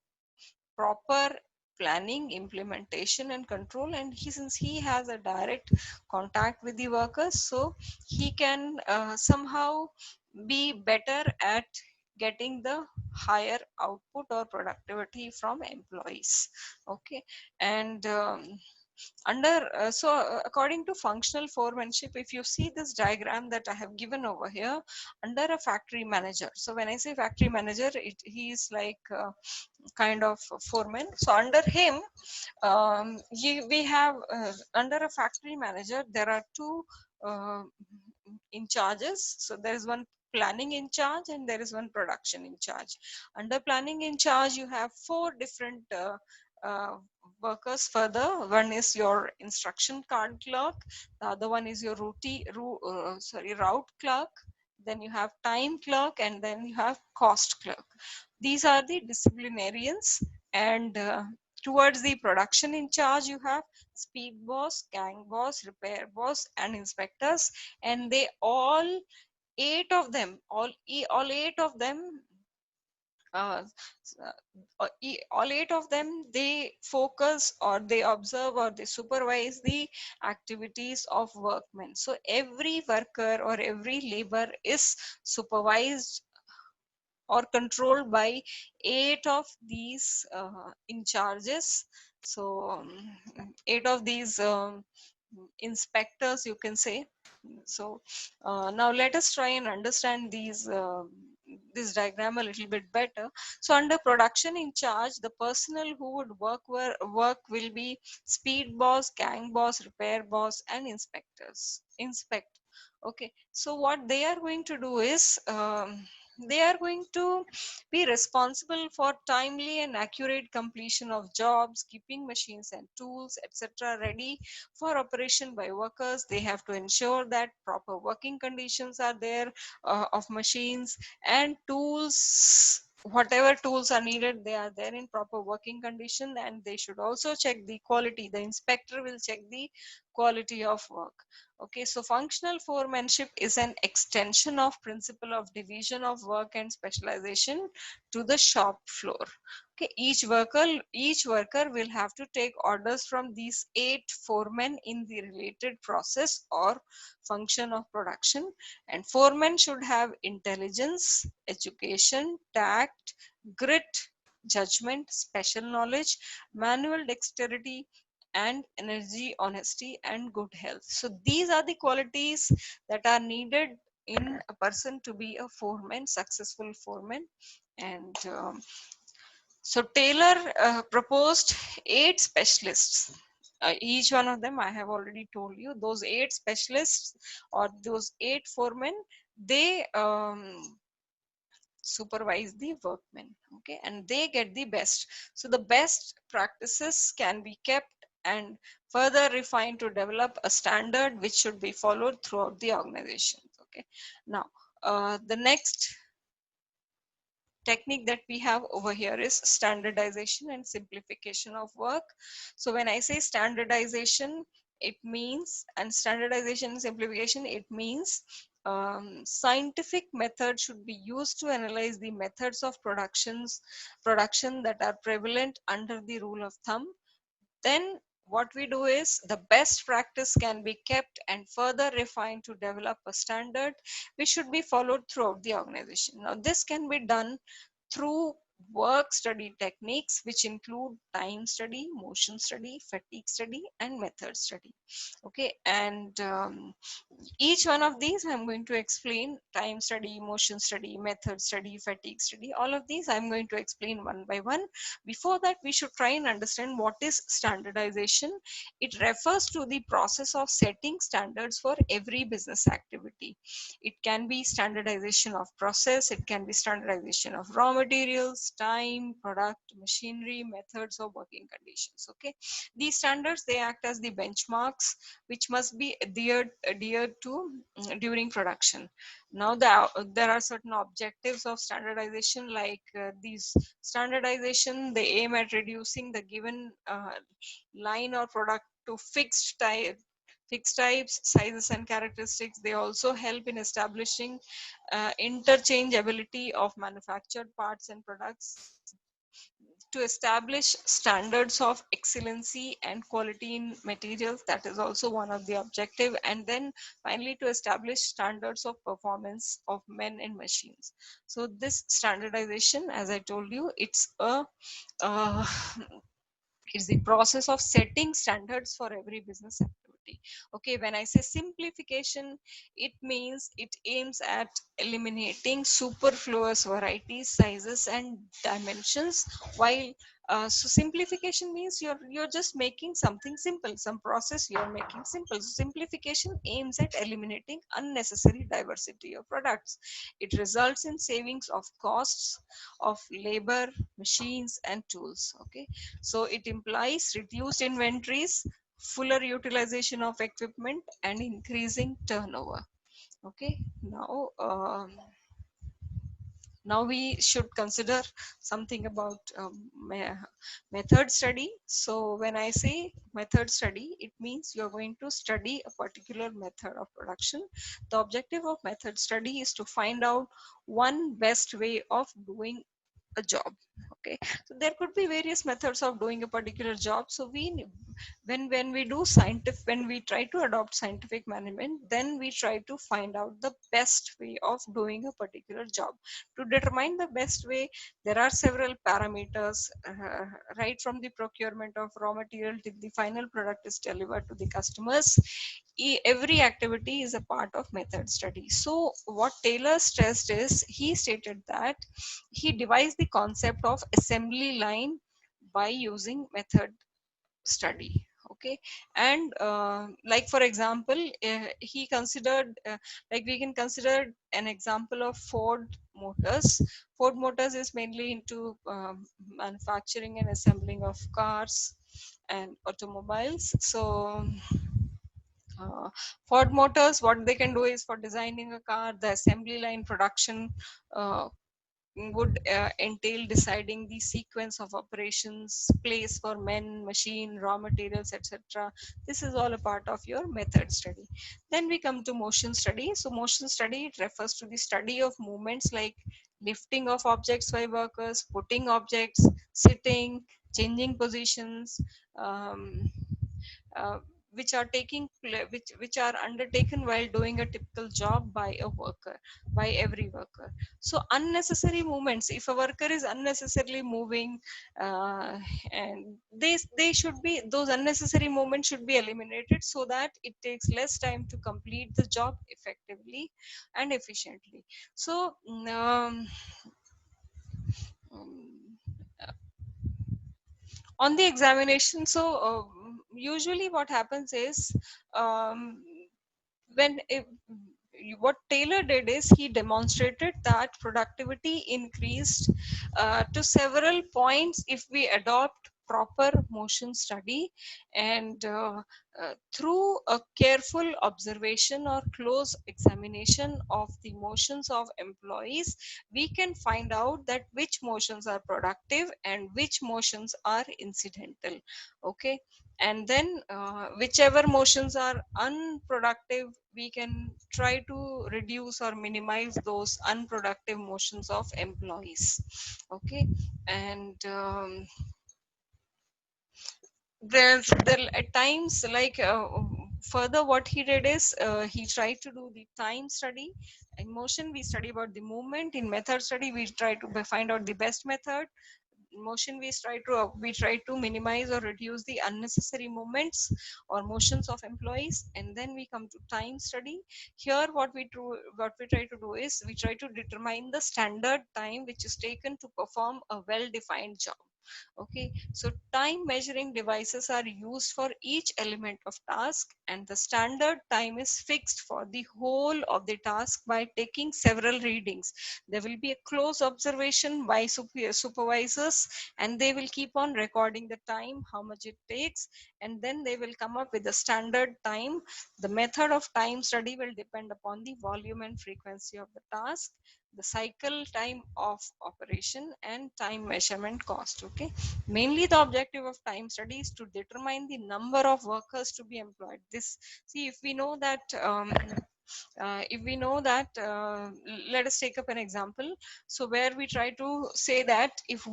proper planning, implementation, and control. And since he has a direct contact with the workers, so he can somehow be better at getting the higher output or productivity from employees. Okay. And according to functional foremanship, if you see this diagram that I have given over here, under a factory manager, so when I say factory manager, he is like kind of foreman. So under him, we have under a factory manager, there are two uh, in charges. So there is one planning in charge and there is one production in charge. Under planning in charge, you have four different uh, workers further. One is your instruction card clerk, the other one is your route clerk, then you have time clerk, and then you have cost clerk. These are the disciplinarians. And towards the production in charge, you have speed boss, gang boss, repair boss, and inspectors. And they all eight of them, all eight of them, uh, all eight of them, they focus or they observe or they supervise the activities of workmen. So every worker or every labor is supervised or controlled by eight of these in charges. So eight of these inspectors, you can say. So now let us try and understand this diagram a little bit better. So under production in charge, the personnel who would work will be speed boss, gang boss, repair boss, and inspect. Okay, so what they are going to do is they are going to be responsible for timely and accurate completion of jobs, keeping machines and tools, etc., ready for operation by workers. They have to ensure that proper working conditions are there of machines and tools. Whatever tools are needed, they are there in proper working condition, and they should also check the quality. The inspector will check the quality of work. Okay, so functional foremanship is an extension of principle of division of work and specialization to the shop floor. Okay, each worker will have to take orders from these 8 foremen in the related process or function of production, and foremen should have intelligence, education, tact, grit, judgment, special knowledge, manual dexterity, and energy, honesty, and good health. So these are the qualities that are needed in a person to be a foreman, successful foreman. And so Taylor proposed 8 specialists. Each one of them, I have already told you, those 8 specialists or those 8 foremen, they supervise the workmen. Okay, and they get the best. So the best practices can be kept and further refined to develop a standard which should be followed throughout the organization. Okay, now the next technique that we have over here is standardization and simplification of work. So when I say standardization, it means, and standardization and simplification, it means scientific method should be used to analyze the methods of production that are prevalent under the rule of thumb. Then what we do is the best practice can be kept and further refined to develop a standard which should be followed throughout the organization. Now this can be done through work study techniques which include time study, motion study, fatigue study, and method study. Okay, and each one of these I'm going to explain: time study, motion study, method study, fatigue study. All of these I'm going to explain one by one. Before that, we should try and understand what is standardization. It refers to the process of setting standards for every business activity. It can be standardization of process, it can be standardization of raw materials, time, product, machinery, methods, or working conditions. Okay, these standards, they act as the benchmarks which must be adhered to during production. Now there are certain objectives of standardization, like these standardization, they aim at reducing the given line or product to fixed types, sizes, and characteristics. They also help in establishing interchangeability of manufactured parts and products, to establish standards of excellency and quality in materials. That is also one of the objective. And then finally, to establish standards of performance of men and machines. So this standardization, as I told you, uh, it's the process of setting standards for every business activity. Okay, when I say simplification, it means it aims at eliminating superfluous varieties, sizes, and dimensions. While so simplification means you're just making something simple, some process you're making simple. So simplification aims at eliminating unnecessary diversity of products. It results in savings of costs of labor, machines, and tools. Okay, so it implies reduced inventories, fuller utilization of equipment, and increasing turnover. Okay, now we should consider something about method study. So when I say method study, it means you're going to study a particular method of production. The objective of method study is to find out one best way of doing a job. Okay, so there could be various methods of doing a particular job. So when we do scientific, when we try to adopt scientific management, then we try to find out the best way of doing a particular job. To determine the best way, there are several parameters, right from the procurement of raw material till the final product is delivered to the customers. Every activity is a part of method study. So what Taylor stressed is, he stated that he devised the concept of assembly line by using method study. Okay, and like for example, he considered, like we can consider an example of Ford Motors. Ford Motors is mainly into manufacturing and assembling of cars and automobiles. So Ford Motors, what they can do is, for designing a car, the assembly line production uh, would entail deciding the sequence of operations, place for men, machine, raw materials, etc. This is all a part of your method study. Then we come to motion study. So motion study, it refers to the study of movements like lifting of objects by workers, putting objects, sitting, changing positions, um, uh, which are undertaken while doing a typical job by a worker, by every worker. So unnecessary movements, if a worker is unnecessarily moving, uh, and they should be, those unnecessary movements should be eliminated, so that it takes less time to complete the job effectively and efficiently. So um, on the examination, so usually what happens is, um, when if, what Taylor did is, he demonstrated that productivity increased to several points if we adopt proper motion study, and through a careful observation or close examination of the motions of employees, we can find out that which motions are productive and which motions are incidental. Okay, and then whichever motions are unproductive, we can try to reduce or minimize those unproductive motions of employees. Okay, and there at times, like further what he did is, he tried to do the time study. In motion, we study about the movement. In method study, we try to find out the best method. In motion, we try to minimize or reduce the unnecessary movements or motions of employees. And then we come to time study. Here what we try to do is, we try to determine the standard time which is taken to perform a well defined job. Okay, so time measuring devices are used for each element of task, and the standard time is fixed for the whole of the task by taking several readings. There will be a close observation by supervisors, and they will keep on recording the time, how much it takes, and then they will come up with a standard time. The method of time study will depend upon the volume and frequency of the task, the cycle time of operation, and time measurement cost. Okay, mainly the objective of time study is to determine the number of workers to be employed. This, see, if we know that let us take up an example, so where we try to say that if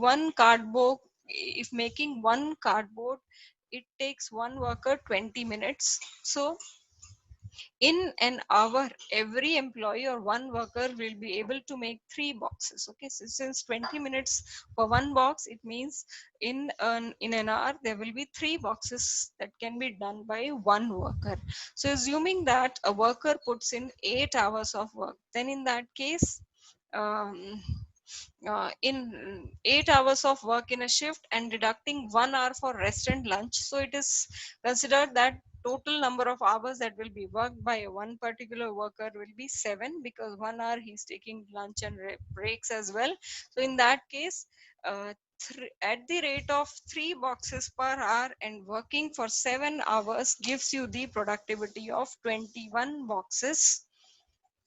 making one cardboard, it takes one worker 20 minutes. So in an hour, every employee or one worker will be able to make 3 boxes. Okay, so since 20 minutes for one box, it means in an hour there will be 3 boxes that can be done by one worker. So assuming that a worker puts in 8 hours of work, then in that case, um, in 8 hours of work in a shift and deducting 1 hour for rest and lunch, so it is considered that total number of hours that will be worked by one particular worker will be 7, because 1 hour he's taking lunch and breaks as well. So in that case, at the rate of 3 boxes per hour and working for 7 hours gives you the productivity of 21 boxes.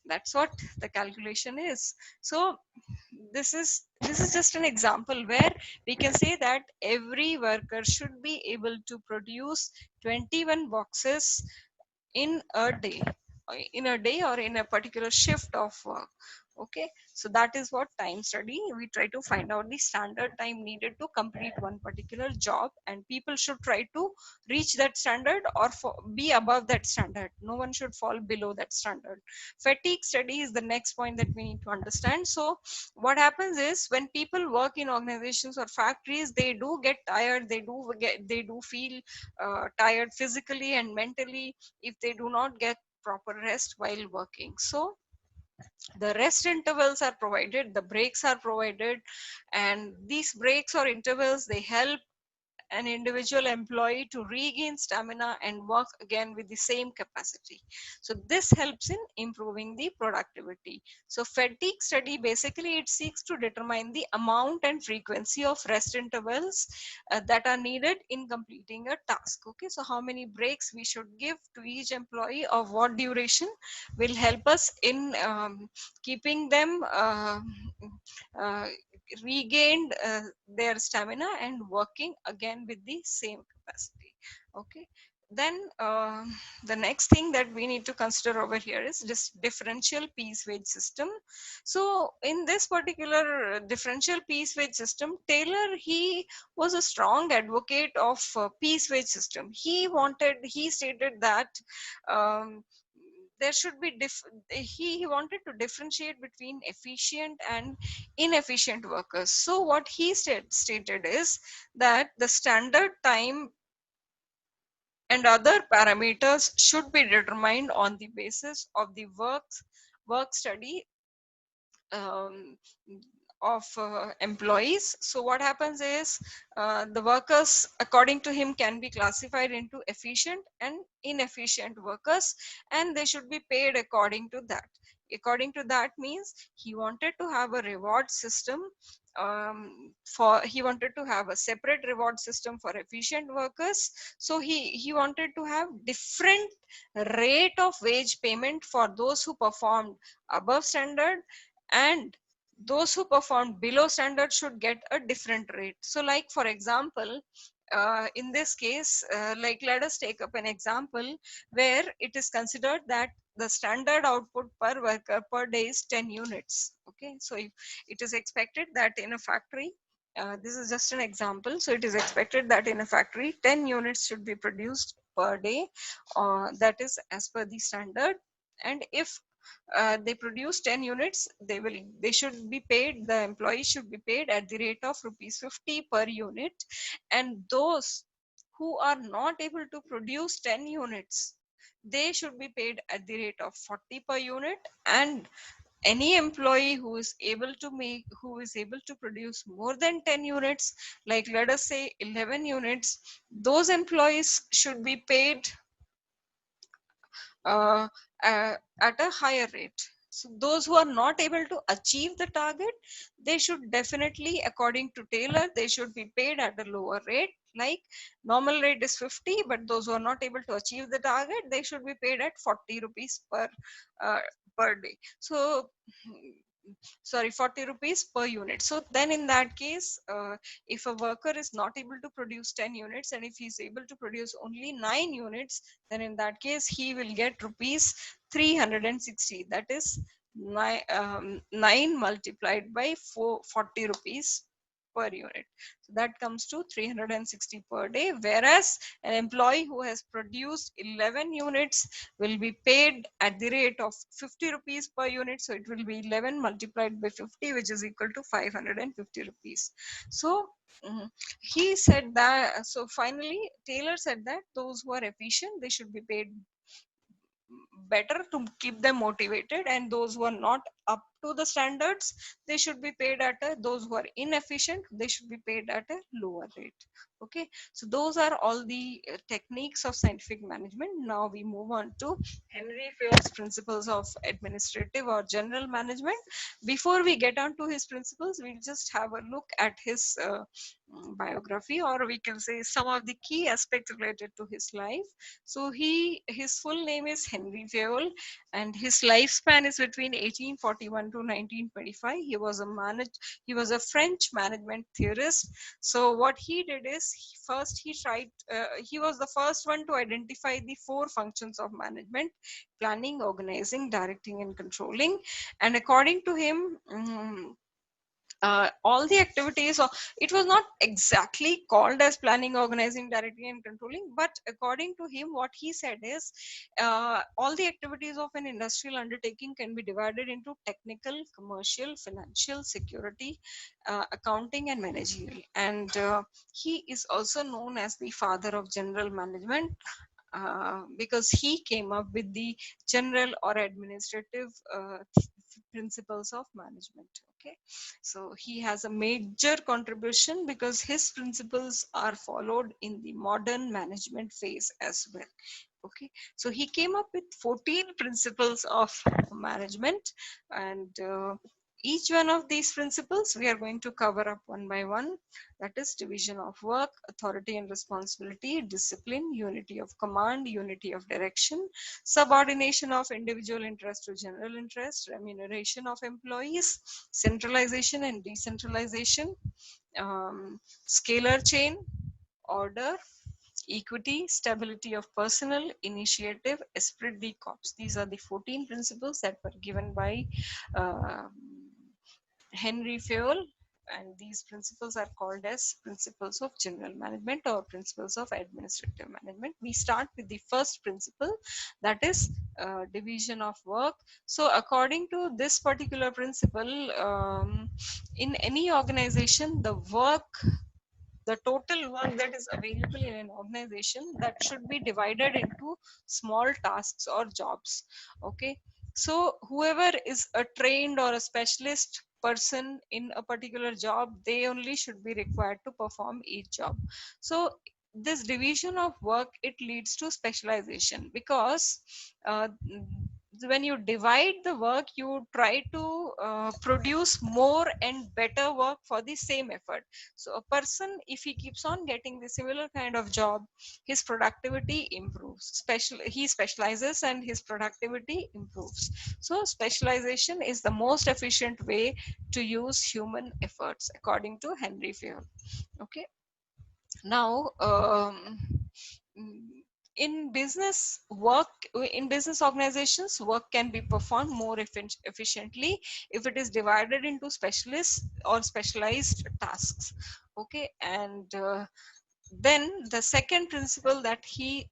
That's what the calculation is. So this is just an example where we can say that every worker should be able to produce 21 boxes in a day. in a day or in a particular shift of work. Okay, so that is what time study, we try to find out the standard time needed to complete one particular job, and people should try to reach that standard or be above that standard. No one should fall below that standard. Fatigue study is the next point that we need to understand. So what happens is, when people work in organizations or factories, they do get tired, they do feel tired physically and mentally if they do not get proper rest while working. So the rest intervals are provided, the breaks are provided, and these breaks or intervals, they help an individual employee to regain stamina and work again with the same capacity. So this helps in improving the productivity. So fatigue study, basically it seeks to determine the amount and frequency of rest intervals that are needed in completing a task. Okay, so how many breaks we should give to each employee, of what duration, will help us in keeping them uh, regained their stamina and working again with the same capacity. Okay, then the next thing that we need to consider over here is this differential piece wage system. So in this particular differential piece wage system, Taylor, he was a strong advocate of piece wage system. He stated that um, there should be he wanted to differentiate between efficient and inefficient workers. So what he stated is that the standard time and other parameters should be determined on the basis of the work study um, of employees. So what happens is, the workers, according to him, can be classified into efficient and inefficient workers, and they should be paid according to that. According to that means, he wanted to have a reward system, he wanted to have a separate reward system for efficient workers. So he wanted to have different rate of wage payment for those who performed above standard, and those who performed below standard should get a different rate. So like for example, in this case, like let us take up an example where it is considered that the standard output per worker per day is 10 units. Okay, so if it is expected that in a factory, this is just an example, so it is expected that in a factory 10 units should be produced per day, that is as per the standard. And if they produce 10 units, they should be paid, the employee should be paid at the rate of rupees 50 per unit. And those who are not able to produce 10 units, they should be paid at the rate of 40 per unit. And any employee who is able to produce more than 10 units, like let us say 11 units, those employees should be paid uh, at a higher rate. So those who are not able to achieve the target, they should definitely, according to Taylor, they should be paid at a lower rate. Like normal rate is 50, but those who are not able to achieve the target, they should be paid at 40 rupees uh, per day. So sorry, 40 rupees per unit. So then in that case, if a worker is not able to produce 10 units, and if he's able to produce only 9 units, then in that case he will get rupees 360. That is 9 multiplied by 40 rupees per unit. So that comes to 360 per day, whereas an employee who has produced 11 units will be paid at the rate of 50 rupees per unit. So it will be 11 multiplied by 50, which is equal to 550 rupees. So he said that, so finally Taylor said that those who are efficient, they should be paid better to keep them motivated, and those who are not up to the standards, they should be paid at a, those who are inefficient, they should be paid at a lower rate. Okay, so those are all the techniques of scientific management. Now we move on to Henry Fayol's principles of administrative or general management. Before we get on to his principles, we'll just have a look at his biography, or we can say some of the key aspects related to his life. So his full name is Henry Fayol, and his lifespan is between 1841 to 1925. He was a French management theorist. So what he did is, first he tried, he was the first one to identify the four functions of management: planning, organizing, directing, and controlling. And according to him, all the activities of, it was not exactly called as planning, organizing, directing, and controlling, but according to him, what he said is, all the activities of an industrial undertaking can be divided into technical, commercial, financial, security, accounting, and managerial. And he is also known as the father of general management, because he came up with the general or administrative principles of management. Okay, so he has a major contribution because his principles are followed in the modern management phase as well. Okay, so he came up with 14 principles of management, and each one of these principles we are going to cover up one by one. That is division of work, authority and responsibility, discipline, unity of command, unity of direction, subordination of individual interest to general interest, remuneration of employees, centralization and decentralization, scalar chain, order, equity, stability of personnel, initiative, esprit de corps. These are the 14 principles that were given by uh, Henry Fayol, and these principles are called as principles of general management or principles of administrative management. We start with the first principle, that is division of work. So according to this particular principle, in any organization, the total work that is available in an organization, that should be divided into small tasks or jobs. Okay, so whoever is a trained or a specialist person in a particular job, they only should be required to perform each job. So this division of work, it leads to specialization, because uh, when you divide the work, you try to produce more and better work for the same effort. So a person, if he keeps on getting the similar kind of job, his productivity improves. He specializes and his productivity improves. So specialization is the most efficient way to use human efforts, according to Henry Fayol. Okay. Now, mm, in business work, in business organizations, work can be performed more efficiently if it is divided into specialists or specialized tasks. Okay, and then the second principle that he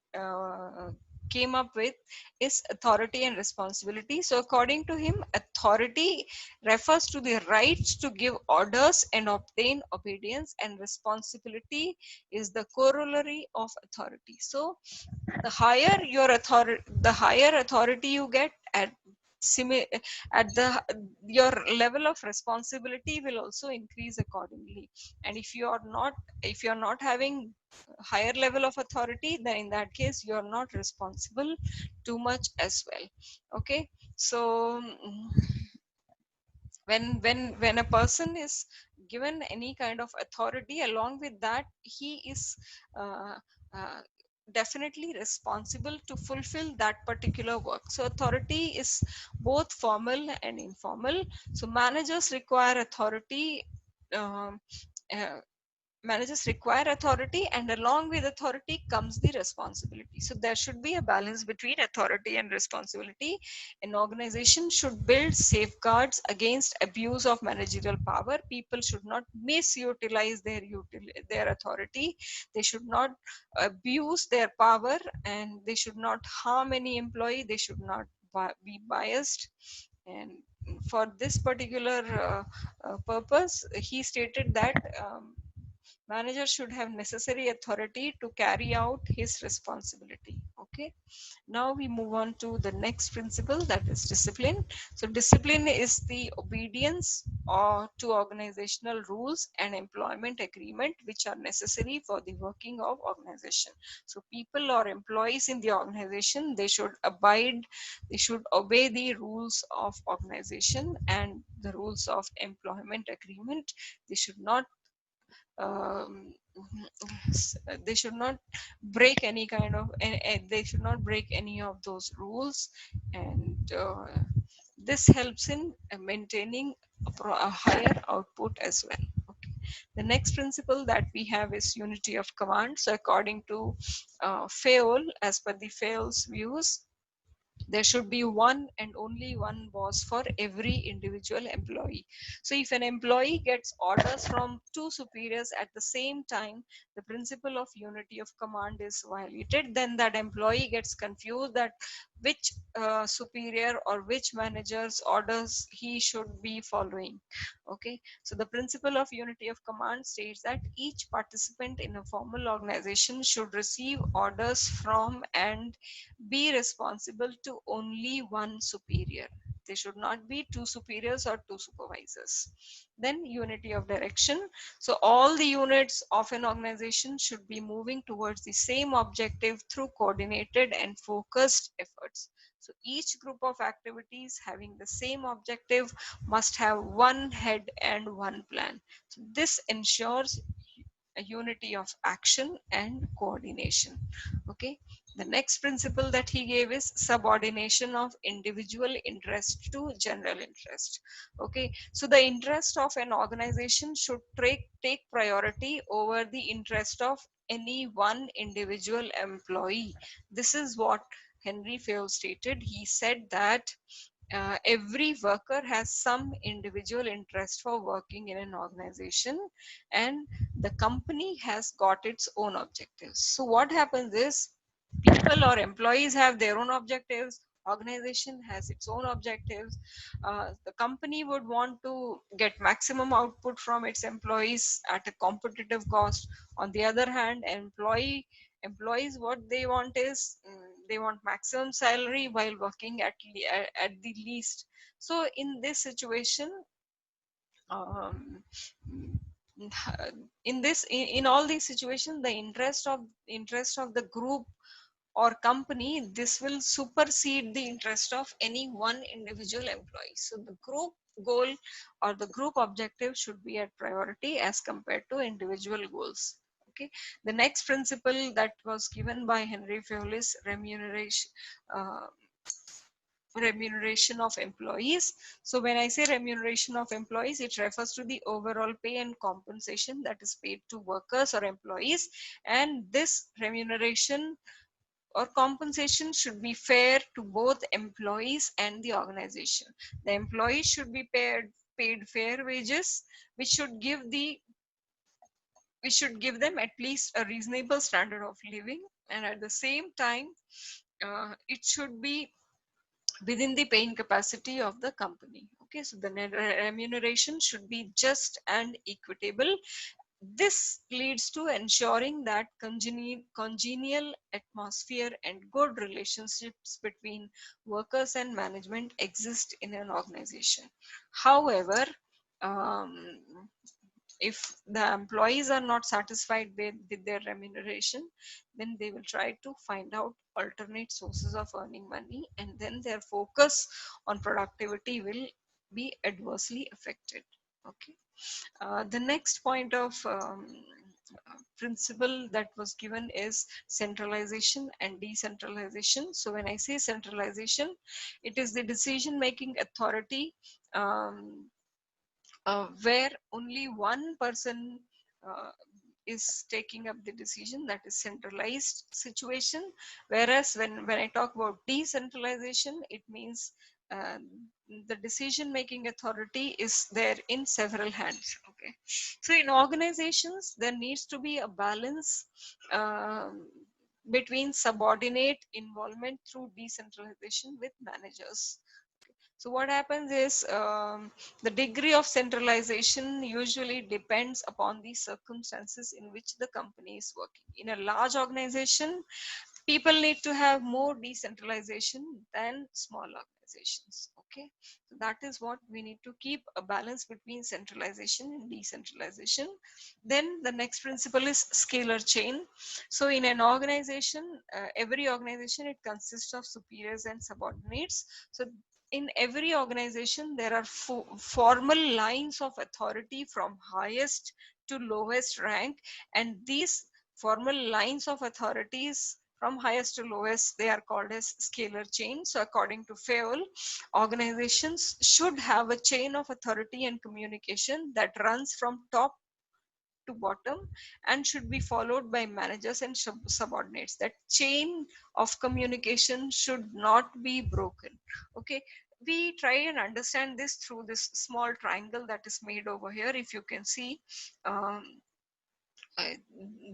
came up with is authority and responsibility. So according to him, authority refers to the right to give orders and obtain obedience, and responsibility is the corollary of authority. So the higher authority you get, at the your level of responsibility will also increase accordingly. And if you're not having higher level of authority, then in that case you are not responsible too much as well. Okay, so when a person is given any kind of authority, along with that he is uh, uh, definitely responsible to fulfill that particular work. So authority is both formal and informal. So um, uh, managers require authority, and along with authority comes the responsibility. So there should be a balance between authority and responsibility. An organization should build safeguards against abuse of managerial power. People should not misutilize their authority. They should not abuse their power, and they should not harm any employee. They should not be biased. And for this particular purpose, he stated that manager should have necessary authority to carry out his responsibility. Okay, now we move on to the next principle, that is discipline. So discipline is the obedience or to organizational rules and employment agreement which are necessary for the working of organization. So people or employees in the organization, they should obey the rules of organization and the rules of employment agreement. They should not um, they should not break any kind of, they should not break any of those rules. And This helps in maintaining a higher output as well. Okay. The next principle that we have is unity of command. So according to Fayol, as per the Fayol's views, there should be one and only one boss for every individual employee. So if an employee gets orders from two superiors at the same time, the principle of unity of command is violated. Then that employee gets confused that which superior or which manager's orders he should be following. Okay, so the principle of unity of command states that each participant in a formal organization should receive orders from and be responsible to only one superior. There should not be two superiors or two supervisors. Then unity of direction. So all the units of an organization should be moving towards the same objective through coordinated and focused efforts. So each group of activities having the same objective must have one head and one plan. So this ensures a unity of action and coordination. Okay, the next principle that he gave is subordination of individual interest to general interest. Okay, so the interest of an organization should take priority over the interest of any one individual employee. This is what Henry Fayol stated. He said that every worker has some individual interest for working in an organization, and the company has got its own objectives. So what happens is, people or employees have their own objectives, organization has its own objectives. The company would want to get maximum output from its employees at a competitive cost. On the other hand, employees, what they want is, they want maximum salary while working at the least. So in this situation, um, in all these situations, the interest of the group or company, this will supersede the interest of any one individual employee. So the group goal or the group objective should be at priority as compared to individual goals. Okay, the next principle that was given by Henry Fayol is uh, remuneration of employees. So when I say remuneration of employees, it refers to the overall pay and compensation that is paid to workers or employees, and this remuneration or compensation should be fair to both employees and the organization. The employees should be paid fair wages, which should give them at least a reasonable standard of living, and at the same time, it should be within the paying capacity of the company. Okay, so the remuneration should be just and equitable. This leads to ensuring that congenial atmosphere and good relationships between workers and management exist in an organization. However, um, if the employees are not satisfied with their remuneration, then they will try to find out alternate sources of earning money, and then their focus on productivity will be adversely affected. Okay, the next point of principle that was given is centralization and decentralization. So when I say centralization, it is the decision making authority, where only one person uh, is taking up the decision, that is centralized situation. Whereas when I talk about decentralization, it means uh, the decision making authority is there in several hands. Okay, so in organizations there needs to be a balance between subordinate involvement through decentralization with managers. So what happens is, the degree of centralization usually depends upon the circumstances in which the company is working. In a large organization, people need to have more decentralization than small organizations. Okay, so that is what we need to keep a balance between centralization and decentralization. Then the next principle is scalar chain. So in an organization, every organization, it consists of superiors and subordinates. So in every organization there are formal lines of authority from highest to lowest rank, and these formal lines of authorities from highest to lowest, they are called as scalar chain. So according to Fayol, organizations should have a chain of authority and communication that runs from top to bottom and should be followed by managers and subordinates. That chain of communication should not be broken. Okay, we try and understand this through this small triangle that is made over here. If you can see, um, uh,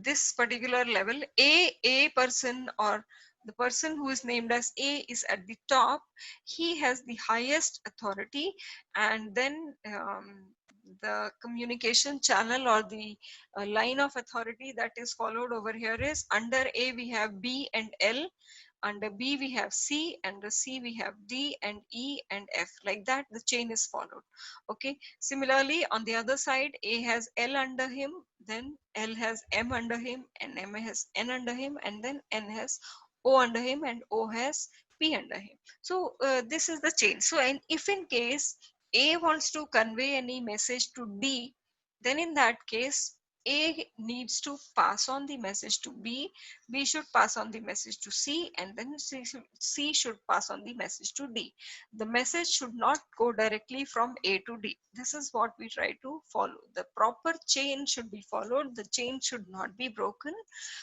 this particular level, a person, or the person who is named as A is at the top. He has the highest authority, and then the communication channel or the line of authority that is followed over here is, under A we have B and L, under B we have C, under C we have D and E and F. Like that the chain is followed. Okay, similarly on the other side, A has L under him, then L has M under him, and M has N under him, and then N has O under him, and O has P under him. So this is the chain. So, and if in case A wants to convey any message to D, then in that case A needs to pass on the message to B, B should pass on the message to C, and then C should pass on the message to D. The message should not go directly from A to D. This is what we try to follow. The proper chain should be followed. The chain should not be broken.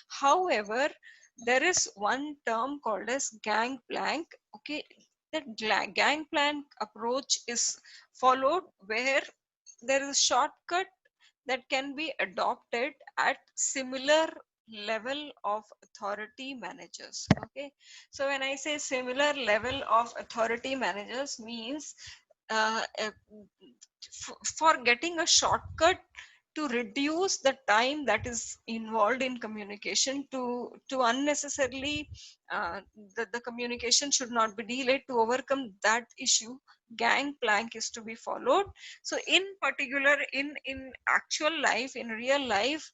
However, there is one term called as gangplank. Okay, that gangplank approach is followed where there is a shortcut that can be adopted at similar level of authority managers. Okay, so when I say similar level of authority managers means for getting a shortcut to reduce the time that is involved in communication, to unnecessarily the communication should not be delayed. To overcome that issue, gangplank is to be followed. So in particular, in actual life, in real life,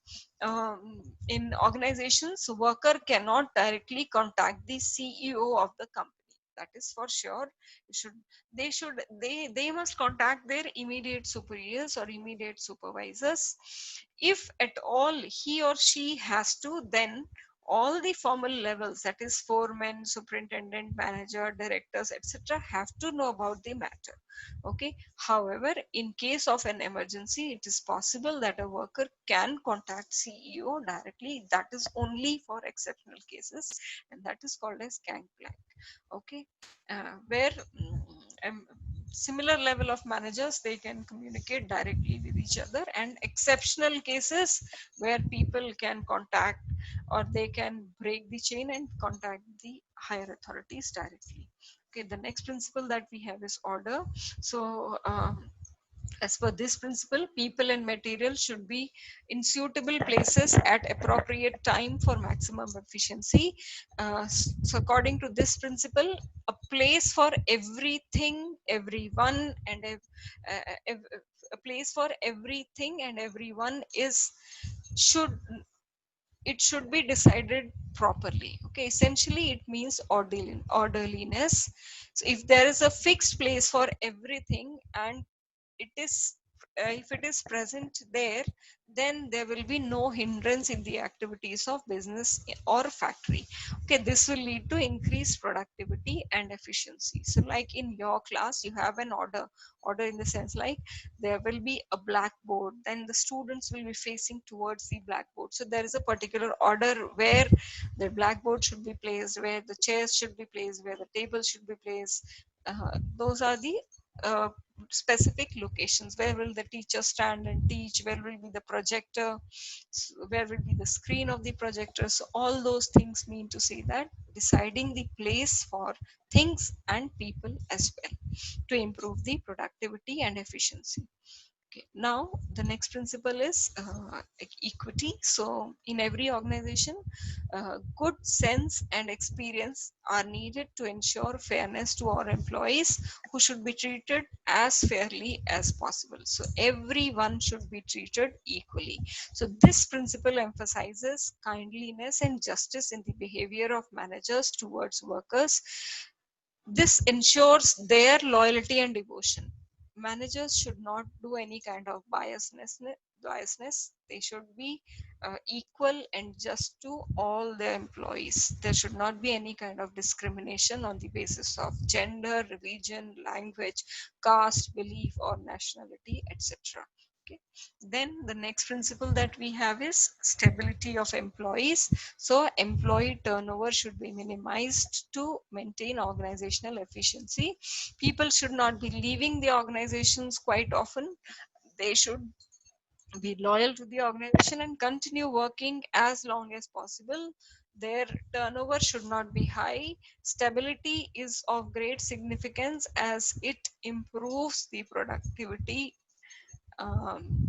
in organizations, worker cannot directly contact the CEO of the company. That is for sure. should they must contact their immediate superiors or immediate supervisors. If at all he or she has to, then all the formal levels, that is foreman, superintendent, manager, directors, etc., have to know about the matter. Okay, however, in case of an emergency, it is possible that a worker can contact CEO directly. That is only for exceptional cases, and that is called as gangplank. Okay, where similar level of managers, they can communicate directly with each other, and exceptional cases where people can contact, or they can break the chain and contact the higher authorities directly. Okay, the next principle that we have is order. So as per this principle, people and material should be in suitable places at appropriate time for maximum efficiency. So according to this principle, a place for everything, everyone, and a place for everything and everyone is should it should be decided properly. Okay, essentially it means orderliness. So if there is a fixed place for everything, and it is if it is present there, then there will be no hindrance in the activities of business or factory. Okay, this will lead to increased productivity and efficiency. So like in your class, you have an order in the sense like there will be a blackboard, then the students will be facing towards the blackboard. So there is a particular order where the blackboard should be placed, where the chairs should be placed, where the tables should be placed. Those are the uh, specific locations. Where will the teacher stand and teach? Where will be the projector? Where will be the screen of the projector? So all those things mean to say that deciding the place for things and people as well, to improve the productivity and efficiency. Okay, now the next principle is equity. So in every organization, good sense and experience are needed to ensure fairness to our employees, who should be treated as fairly as possible. So everyone should be treated equally. So this principle emphasizes kindliness and justice in the behavior of managers towards workers. This ensures their loyalty and devotion. Managers should not do any kind of biasness, biasness. They should be equal and just to all the employees. There should not be any kind of discrimination on the basis of gender, religion, language, caste, belief, or nationality, etc. Okay. Then the next principle that we have is stability of employees. So employee turnover should be minimized to maintain organizational efficiency. People should not be leaving the organizations quite often. They should be loyal to the organization and continue working as long as possible. Their turnover should not be high. Stability is of great significance as it improves the productivity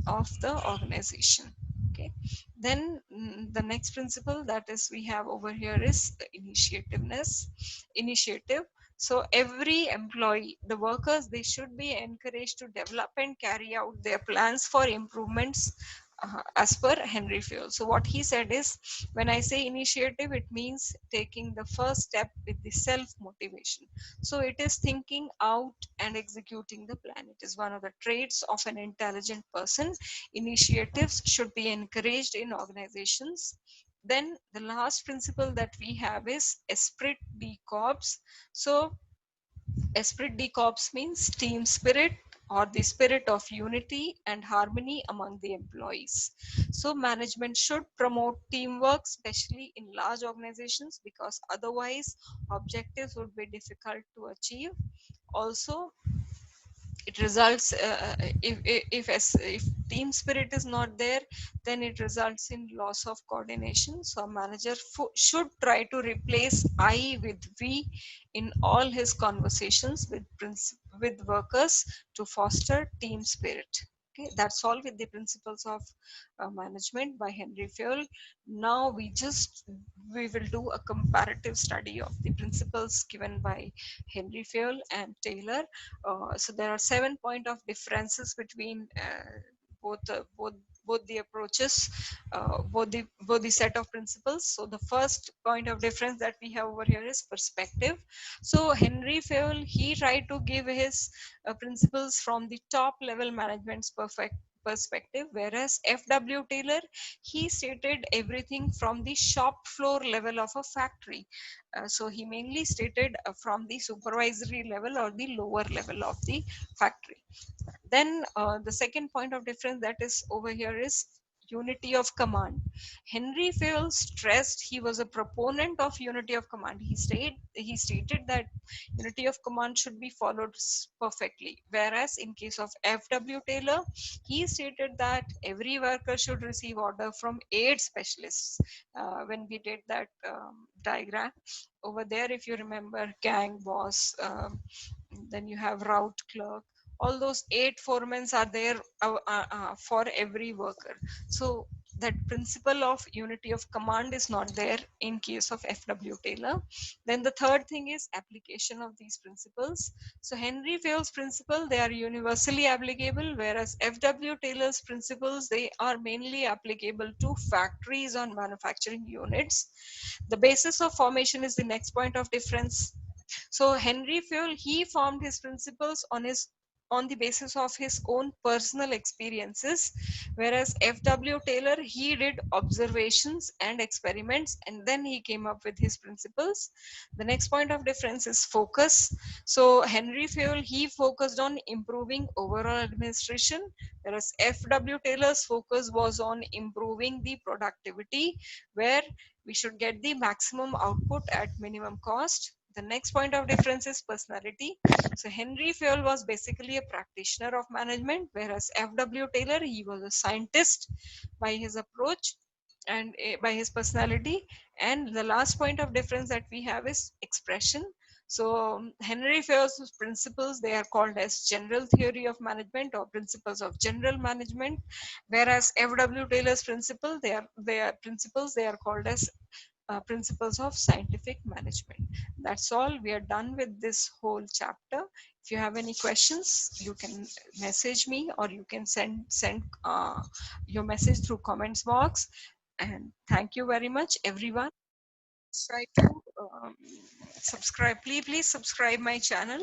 of the organization. Okay. Then the next principle that is we have over here is the initiative. So every employee, the workers, they should be encouraged to develop and carry out their plans for improvements as per Henry Fayol. So what he said is, when I say initiative, it means taking the first step with the self motivation. So it is thinking out and executing the plan. It is one of the traits of an intelligent person. Initiatives should be encouraged in organizations. Then the last principle that we have is esprit de corps. So esprit de corps means team spirit or the spirit of unity and harmony among the employees. So management should promote teamwork, especially in large organizations, because otherwise objectives would be difficult to achieve. Also, it results if team spirit is not there, then it results in loss of coordination. So a manager should try to replace I with we in all his conversations with with workers to foster team spirit. Okay, that's all with the principles of management by Henry Fayol. Now we will do a comparative study of the principles given by Henry Fayol and Taylor. So there are 7 point of differences between both both the approaches, both the set of principles. So the first point of difference that we have over here is perspective. So Henry Fayol, he tried to give his principles from the top level management's perfect perspective, whereas F.W. Taylor, he stated everything from the shop floor level of a factory. So he mainly stated from the supervisory level or the lower level of the factory. Then the second point of difference that is over here is unity of command. Henry Fayol stressed he was a proponent of unity of command. He stated that unity of command should be followed perfectly, whereas in case of F.W. Taylor, he stated that every worker should receive order from 8 specialists. When we did that diagram over there, if you remember, gang boss, then you have route clerk, all those 8 foremen are there for every worker. So that principle of unity of command is not there in case of F.W. Taylor. Then the third thing is application of these principles. So Henry Fayol's principle, they are universally applicable, whereas F.W. Taylor's principles, they are mainly applicable to factories on manufacturing units. The basis of formation is the next point of difference. So Henry Fayol, he formed his principles on the basis of his own personal experiences, whereas F.W. Taylor, he did observations and experiments and then he came up with his principles. The next point of difference is focus. So Henry Fayol, he focused on improving overall administration, whereas F.W. Taylor's focus was on improving the productivity, where we should get the maximum output at minimum cost. The next point of difference is personality. So Henry Fayol was basically a practitioner of management, whereas F.W. Taylor, he was a scientist by his approach and by his personality. And the last point of difference that we have is expression. So Henry Fayol's principles, they are called as general theory of management or principles of general management, whereas F.W. Taylor's principles, they are called as principles of scientific management. That's all. We are done with this whole chapter. If you have any questions, you can message me or you can send your message through comments box. And thank you very much, everyone. Try to subscribe. Please subscribe my channel,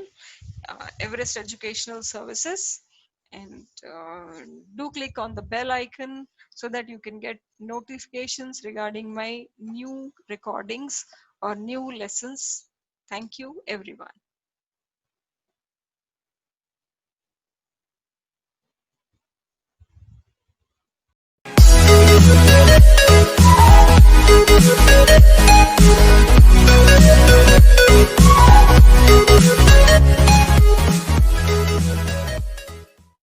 Everest Educational Services. and do click on the bell icon so that you can get notifications regarding my new recordings or new lessons. Thank you everyone.